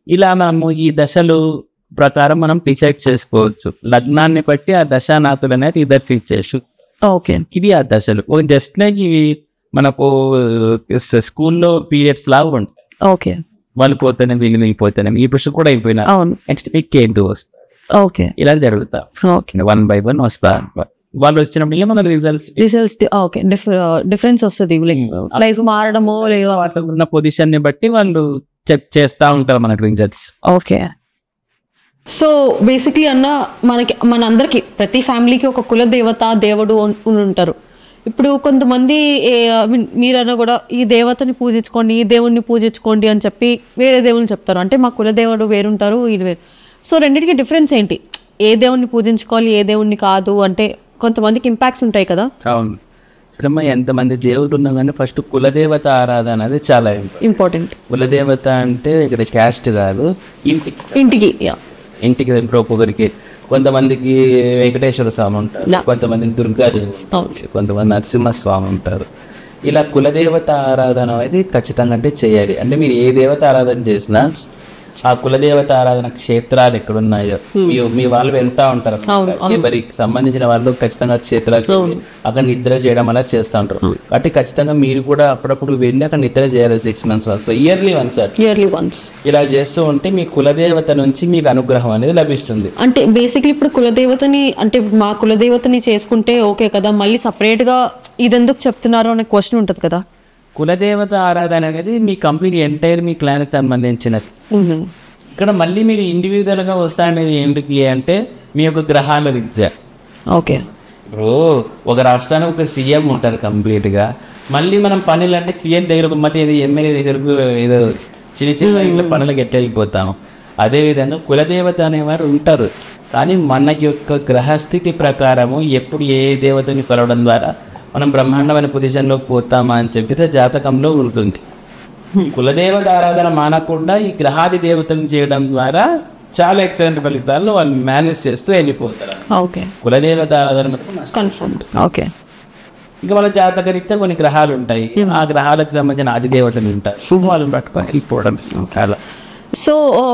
ఇలా మనము ఈ దశలు ప్రకారం మనం డిసైడ్ చేసుకోవచ్చు. లగ్నాన్ని బట్టి ఆ దశానాథులు అనేది ఇద్దరు ఫిక్స్ చేయొచ్చు. ఓకే. ఇది ఆ దశలు జస్ట్ ఇవి మనకు స్కూల్లో పీరియడ్స్ లాగా ఉంటాయి. ఓకే. వాళ్ళు పోతేనే వీళ్ళు పోతేనే ఈ పుస్తకం కూడా అయిపోయినా నెక్స్ట్ వీక్ కేతు వస్తుంది. ఓకే. ఇలా జరుగుతా 1 by 1 వస్తా. వాళ్ళు వచ్చినప్పుడు మన రిజల్ట్స్ ఓకే డిఫరెన్స్ వస్తుంది, లైఫ్ మారడము లేదా అట్లా ఉన్న పొజిషన్ ని బట్టి వాళ్ళు చెక్ చేస్తా ఉంటారు మనకు రిజల్ట్స్. ఓకే. సో బేసిక్లీ అన్న మనందరికి ప్రతి ఫ్యామిలీకి ఒక కుల దేవత దేవుడు ఉంటారు. ఇప్పుడు కొంతమంది మీరన్నా కూడా ఈ దేవతని పూజించుకోండి, ఈ దేవుణ్ణి పూజించుకోండి అని చెప్పి వేరే దేవుని చెప్తారు. అంటే మా కుల దేవుడు వేరుంటారు, ఇది వేరు. సో రెండింటికి డిఫరెన్స్ ఏంటి? ఏ దేవుణ్ణి పూజించుకోవాలి, ఏ దేవుణ్ణి కాదు అంటే కొంతమందికి ఇంపాక్ట్స్ ఉంటాయి కదా. అవును. ఎంతమంది దేవుడు ఉన్నా కానీ ఫస్ట్ కులదేవత ఆరాధన అనేది చాలా ఇంపార్టెంట్. కులదేవత అంటే ఇక్కడ క్యాస్ట్ కాదు, ఇంటికి ఇంటికి ఇప్పుడు ఒక్కొక్కరికి కొంతమందికి వెంకటేశ్వర స్వామి ఉంటారు, కొంతమందికి దుర్గాదేవి ఉంటారు, కొంతమంది నరసింహస్వామి ఉంటారు. ఇలా కులదేవత ఆరాధన అనేది ఖచ్చితంగా అంటే చేయాలి. అంటే మీరు ఏ దేవత ఆరాధన చేసినా ఆ కులదేవత ఆరాధన క్షేత్రాలు ఎక్కడున్నాయో మీ వాళ్ళు వెళ్తా ఉంటారు, మరి సంబంధించిన వాళ్ళు ఖచ్చితంగా క్షేత్రాలు అక్కడ నిద్ర చేయడం అలా చేస్తూ ఉంటారు. కాబట్టి ఖచ్చితంగా మీరు కూడా అప్పుడప్పుడు వెళ్ళి అక్కడ నిద్ర చేయాలి 6 months వన్స్, ఇయర్లీ వన్స్ ఇలా చేస్తూ ఉంటే మీ కులదేవత నుంచి మీకు అనుగ్రహం అనేది లభిస్తుంది. అంటే బేసిక్లీ ఇప్పుడు కులదేవతని అంటే మా కులదేవతని చేసుకుంటే ఓకే కదా, మళ్ళీ సపరేట్ గా ఇదెందుకు చెప్తున్నారు అనే క్వశ్చన్ ఉంటుంది కదా. కులదేవత ఆరాధన అనేది మీ కంప్లీట్ ఎంటైర్ మీ క్లాన్కి సంబంధించినది. ఇక్కడ మళ్ళీ మీరు ఇండివిజువల్ గా వస్తా అనేది ఏంటికి అంటే మీ యొక్క గ్రహాల రీత్యా. ఓకే, ఇప్పుడు ఒక రాష్ట్రానికి ఒక సీఎం ఉంటారు కంప్లీట్ గా, మళ్ళీ మనం పనులు అంటే సీఎం దగ్గర మళ్ళీ ఏదో ఎమ్మెల్యే దగ్గరకు ఏదో చిన్న ఇంట్లో పనులకు ఎట్టెళ్ళిపోతాము. అదేవిధంగా కులదేవత అనేవారు ఉంటారు, కానీ మన యొక్క గ్రహస్థితి ప్రకారము ఎప్పుడు ఏ దేవతని కొలవడం ద్వారా మనం బ్రహ్మాండమైన పొజిషన్లోకి పోతామా అని చెప్పితే జాతకంలో ఉంటుంది. కులదేవత ఆరాధన మానకుండా ఈ గ్రహాది దేవతను చేయడం ద్వారా చాలా ఎక్సలెంట్ ఫలితాలను వాళ్ళు మేనేజ్ చేస్తూ వెళ్ళిపోతారు. కులదేవత ఆరాధన కన్ఫర్మ్డ్. ఓకే, ఇంకా మన జాతకరీత్యా కొన్ని గ్రహాలు ఉంటాయి, ఆ గ్రహాలకు సంబంధించిన ఆది దేవతలు ఉంటాయి, శుభాలను పట్టుకొని వెళ్ళిపోవడం అలా. సో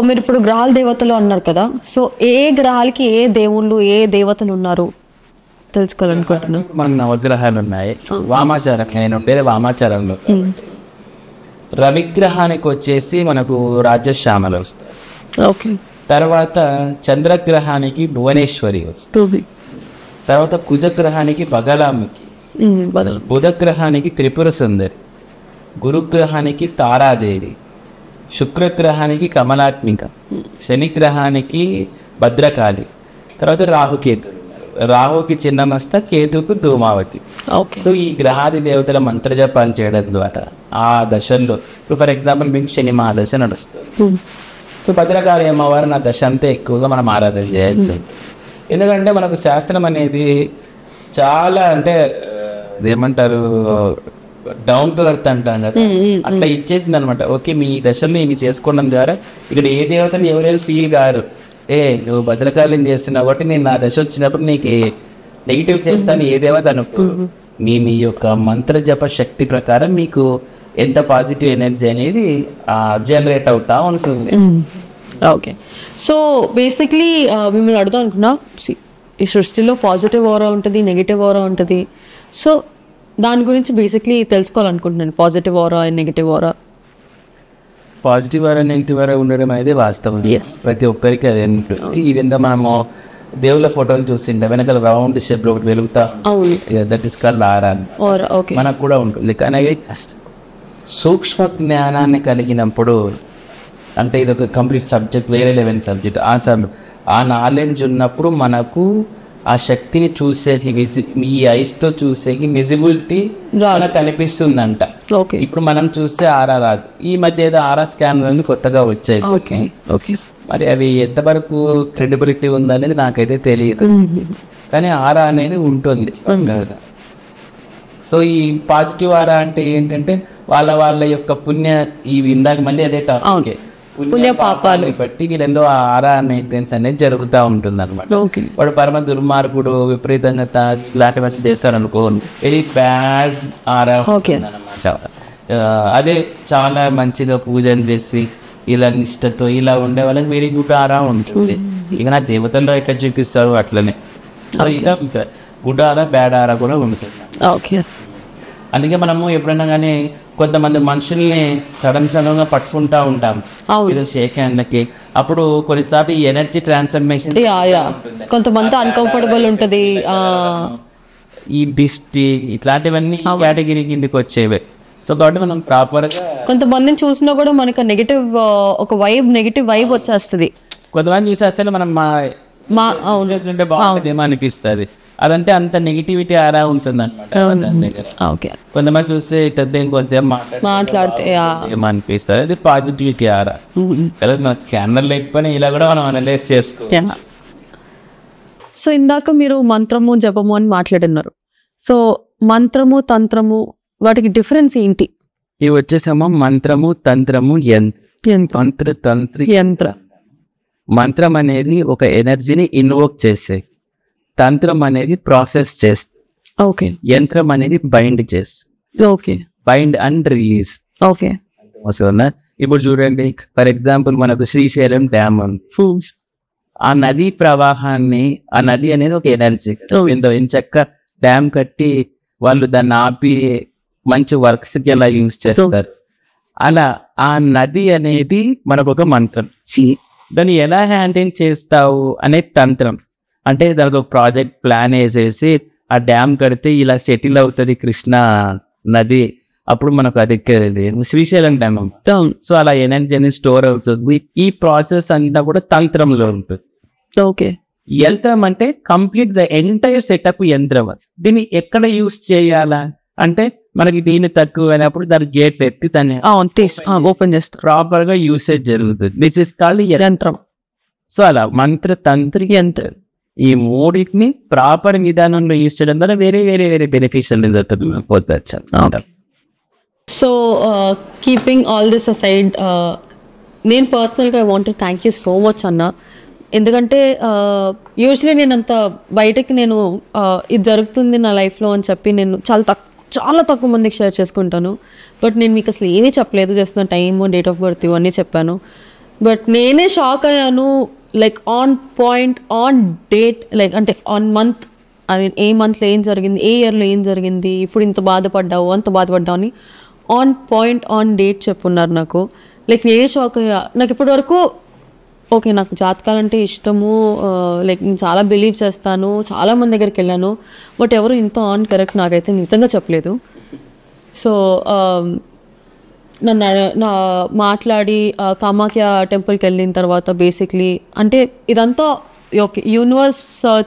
మీరు ఇప్పుడు గ్రహాల దేవతలు అన్నారు కదా, సో ఏ గ్రహాలకి ఏ దేవుళ్ళు ఏ దేవతలు ఉన్నారు తెలుసుకోవాలనుకుంటున్నాను. మనకు నవగ్రహాలు ఉన్నాయి. వామాచారం నేను ఉండేది వామాచారంలో. రవిగ్రహానికి వచ్చేసి మనకు రాజశ్యామలు వస్తాయి. ఓకే, తర్వాత చంద్రగ్రహానికి భువనేశ్వరి వస్తుంది. తర్వాత కుజగ్రహానికి బగలాముఖి, బుధగ్రహానికి త్రిపుర సుందరి, గురుగ్రహానికి తారాదేవి, శుక్రగ్రహానికి కమలాత్మిక, శనిగ్రహానికి భద్రకాళి, తర్వాత రాహుకేతు. రాహుకి చిన్నమస్త, కేతుకు ధూమావతి. సో ఈ గ్రహాది దేవతల మంత్రజపాలు చేయడం ద్వారా ఆ దశల్లో ఇప్పుడు ఫర్ ఎగ్జాంపుల్ మీకు శని మహాదశ నడుస్తుంది. సో భద్రకాళి అమ్మవారు నా దశ అంతా ఎక్కువగా మనం ఆరాధన చేయొచ్చు. ఎందుకంటే మనకు శాస్త్రం అనేది చాలా అంటే ఏమంటారు డౌన్ టు ఎర్త్ అంటాం కదా, అట్లా ఇచ్చేసింది అనమాట. ఓకే, మీ దశల్లో ఇవి చేసుకోవడం ద్వారా ఇక్కడ ఏ దేవతని ఎవరైనా ఫీల్ గారు నువ్వు భద్రకాళిని చేస్తున్నావు కాబట్టి నేను నా దశ వచ్చినప్పుడు నీకు నెగిటివ్ చేస్తాను ఏ దేవత అనుకో, మీ యొక్క మంత్ర జప శక్తి ప్రకారం మీకు ఎంత పాజిటివ్ ఎనర్జీ అనేది జనరేట్ అవుతా ఉంటుంది. ఓకే, సో బేసిక్లీ మిమ్మల్ని అడుగుదాం అనుకున్నా, ఈ సృష్టిలో పాజిటివ్ ఓరా ఉంటుంది, నెగిటివ్ ఓరా ఉంటుంది. సో దాని గురించి బేసిక్లీ తెలుసుకోవాలనుకుంటున్నాను. Positive Vora and negative Vora. Positive వారా నెగిటివ్ వారా ఉండడం అనేది వాస్తవం. ప్రతి ఒక్కరికి అదే ఉంటుంది. ఈ విధంగా మనము దేవుళ్ళ ఫోటోలు చూసిండే వెనకాల రౌండ్ షేప్ లో ఒకటి వెలుగుతా, దట్ ఇస్ కాల్డ్ ఆరా. మనకు కూడా ఉంటుంది. కానీ సూక్ష్మ జ్ఞానాన్ని కలిగినప్పుడు అంటే ఇది ఒక కంప్లీట్ సబ్జెక్ట్, వేరే లెవెల్ సబ్జెక్ట్. ఆ నాలెడ్జ్ ఉన్నప్పుడు మనకు ఆ శక్తిని చూసేకి ఈ ఐస్తో చూసేకి విజిబిలిటీ కనిపిస్తుందంట. ఇప్పుడు మనం చూస్తే ఆరా రాదు. ఈ మధ్య ఏదో ఆరా స్కానర్ అని కొత్తగా వచ్చాయి. మరి అవి ఎంతవరకు క్రెడిబిలిటీ ఉందనేది నాకైతే తెలియదు, కానీ ఆరా అనేది ఉంటుంది. సో ఈ పాజిటివ్ ఆరా అంటే ఏంటంటే వాళ్ళ యొక్క పుణ్య ఇందాక మళ్ళీ అదే టాపిక్, పుణ్య పాపాలు బట్టి వీళ్ళలో ఆరా అనేది జరుగుతూ ఉంటుంది అనమాట. వాడు పరమ దుర్మార్గుడు, విపరీతంగా ఇలాంటి చేస్తారు అనుకో, వెరీ బ్యాడ్ ఆరా అనమాట. అదే చాలా మంచిగా పూజలు చేసి ఇలా నిష్టతో ఇలా ఉండే వాళ్ళకి వెరీ గుడ్ ఆరా ఉంటుంది. ఇక నా దేవతల్లో ఎట్లా చూపిస్తారు అట్లనే ఇలా గుడ్ ఆరా బ్యాడ్ ఆరా కూడా ఉంటుంది. అందుకే మనము ఎప్పుడైనా కానీ కొంతమంది మనుషుల్ని సడన్గా పట్టుకుంటా ఉంటాం ఏదో షేక్ హ్యాండ్లకి, అప్పుడు కొన్నిసార్లు ఈ ఎనర్జీ ట్రాన్స్ఫర్మేషన్ కొంతమంది అన్కంఫర్టబుల్ ఉంటుంది. ఈ దిష్టి ఇట్లాంటివన్నీ కేటగిరీ కిందకి వచ్చేవే. సో కాబట్టి మనం ప్రాపర్గా కొంతమందిని చూసినా కూడా మనకు నెగిటివ్ ఒక నెగిటివ్ వైబ్ వచ్చేస్తుంది. కొంతమంది చూసి అసలు మనం బాగుంటుందేమో అనిపిస్తుంది. అదంటే అంత నెగిటివిటీ ఆరా ఉంటుంది అనమాట. కొంతమంది చూస్తే కొంచెం మాట్లాడితే ఏమనిపిస్తుంది, అది పాజిటివిటీ ఆరా. స్కానర్ లేకపోయినా ఇలా కూడా మనం అనలైజ్ చేసుకోవాలి. సో ఇందాక మీరు మంత్రము జపము అని మాట్లాడున్నారు. సో మంత్రము తంత్రము వాటికి డిఫరెన్స్ ఏంటి? ఇవి వచ్చేసేమో మంత్రము తంత్రము యంత్ర. మంత్రం అనేది ఒక ఎనర్జీని ఇన్వోక్ చేసే, తంత్రం అనేది ప్రాసెస్ చేస్తే, ఓకే. యంత్రం అనేది బైండ్ చేస్తే, okay. Bind and release. Okay. ఇప్పుడు చూడండి, ఫర్ ఎగ్జాంపుల్ మనకు శ్రీశైలం డ్యామ్ ఉంది. ఆ నది ప్రవాహాన్ని, ఆ నది అనేది ఒక ఎనర్జీ, ఇంచక్క డ్యామ్ కట్టి వాళ్ళు దాన్ని ఆపి మంచి వర్క్స్ కి ఎలా యూజ్ చేస్తారు. అలా ఆ నది అనేది మనకు ఒక మంత్రం. దాన్ని ఎలా హ్యాండిల్ చేస్తావు అనేది తంత్రం. అంటే దానికి ఒక ప్రాజెక్ట్ ప్లాన్ వేసేసి ఆ డ్యామ్ కడితే ఇలా సెటిల్ అవుతుంది కృష్ణా నది, అప్పుడు మనకు అది శ్రీశైలం డ్యామ్. సో అలా ఎనర్జీ అనేది స్టోర్ అవుతుంది. ఈ ప్రాసెస్ అంతా కూడా తంత్రంలో ఉంటుంది. ఓకే. యంత్రం అంటే కంప్లీట్ ద ఎంటైర్ సెటప్ యంత్రం. దీన్ని ఎక్కడ యూజ్ చేయాలా అంటే మనకి దీన్ని తక్కువ అయినప్పుడు దాని గేట్స్ ఎత్తి దాన్ని ఓపెన్ చేస్తారు, ప్రాపర్ గా యూసేజ్ జరుగుతుంది. దిస్ ఇస్ కాల్డ్ యంత్రం. సో అలా మంత్ర తంత్రి యంత్రం, ఈ మూడింటిని ప్రాపర్ విధానంలో యూజ్ చేయడం ద్వారా వేరే వేరే వేరే బెనిఫిషియల్ రిజల్ట్ పోతుంది. So keeping all this aside, నేను పర్సనల్గా I want to thank you so much అన్న. ఎందుకంటే యూజువలీ నేను అంత బయటకి నేను ఇది జరుగుతుంది నా లైఫ్లో అని చెప్పి నేను చాలా తక్కువ మందికి షేర్ చేసుకుంటాను. బట్ నేను మీకు అసలు ఏమీ చెప్పలేదు, జస్ట్ నా టైమ్, డేట్ ఆఫ్ బర్త్ ఇవన్నీ చెప్పాను. బట్ నేనే షాక్ అయ్యాను, like on point, on date, like అంటే ఆన్ మంత్, ఐ మీన్ ఏ మంత్లో ఏం జరిగింది, ఏ ఇయర్లో ఏం జరిగింది, ఇప్పుడు ఇంత బాధపడ్డావు అంత బాధపడ్డావు అని ఆన్ పాయింట్, ఆన్ డేట్ చెప్పున్నారు నాకు. లైక్ నేనే షాక్ అయ్యా. నాకు ఇప్పటి వరకు ఓకే, నాకు జాతకాలు అంటే ఇష్టము, లైక్ నేను చాలా బిలీవ్ చేస్తాను, చాలా మంది దగ్గరికి వెళ్ళాను, బట్ ఎవరు ఇంత ఆన్ కరెక్ట్ నాకైతే నిజంగా చెప్పలేదు. సో నా మాట్లాడి కామాఖ్య టెంపుల్కి వెళ్ళిన తర్వాత బేసిక్లీ అంటే ఇదంతా ఓకే యూనివర్స్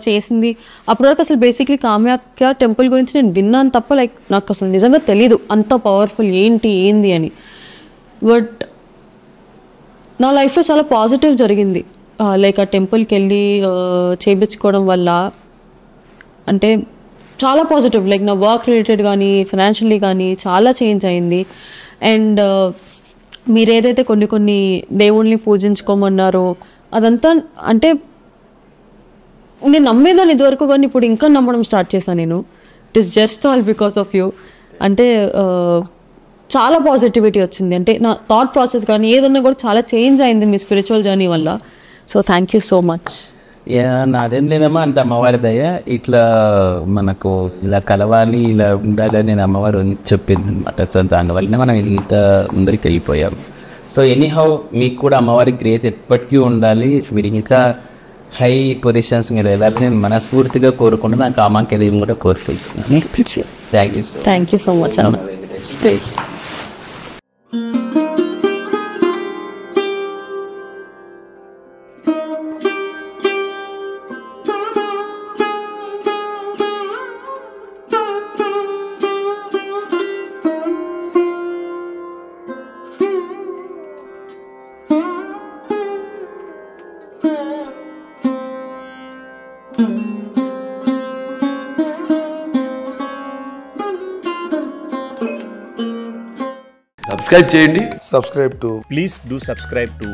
చేసింది. అప్పటి వరకు అసలు బేసిక్లీ కామాఖ్య టెంపుల్ గురించి నేను విన్నాను తప్ప లైక్ నాకు అసలు నిజంగా తెలీదు అంత పవర్ఫుల్ ఏంది అని. బట్ నా లైఫ్లో చాలా పాజిటివ్ జరిగింది. లైక్ ఆ టెంపుల్కి వెళ్ళి చేయించుకోవడం వల్ల అంటే చాలా పాజిటివ్, లైక్ నా వర్క్ రిలేటెడ్ కానీ ఫైనాన్షియల్లీ కానీ చాలా చేంజ్ అయింది. అండ్ మీరు ఏదైతే కొన్ని దేవుళ్ళని పూజించుకోమన్నారో అదంతా అంటే నేను నమ్మేదాన్ని ఇదివరకు, కానీ ఇప్పుడు ఇంకా నమ్మడం స్టార్ట్ చేశాను నేను. It is just all because of you. అంటే చాలా పాజిటివిటీ వచ్చింది, అంటే నా థాట్ ప్రాసెస్ కానీ ఏదన్నా కూడా చాలా చేంజ్ అయింది మీ స్పిరిచువల్ జర్నీ వల్ల. So thank you so much. నాదేం లేదమ్మా, అంత అమ్మవారి దయ. ఇట్లా మనకు ఇలా కలవాలి, ఇలా ఉండాలని నేను అమ్మవారు చెప్పింది అనమాట. సో దానివల్ల మనం ఇంత ముందరికి వెళ్ళిపోయాం. సో ఎనీహౌ మీకు కూడా అమ్మవారి గ్రేస్ ఎప్పటికీ ఉండాలి, మీరు ఇంకా హై పొజిషన్స్ మీద వెళ్ళాలని నేను మనస్ఫూర్తిగా కోరుకుంటున్నాను. నాకు కామాఖ్య దేవి కూడా కోరుకుంటున్నాను. థ్యాంక్ యూ సో మచ్ అన్న. సబ్స్క్రైబ్ చేయండి. Please do subscribe to.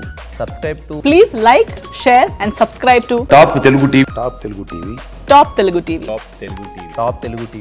Please like, share and subscribe to top Telugu TV. Top Telugu TV. Top Telugu TV.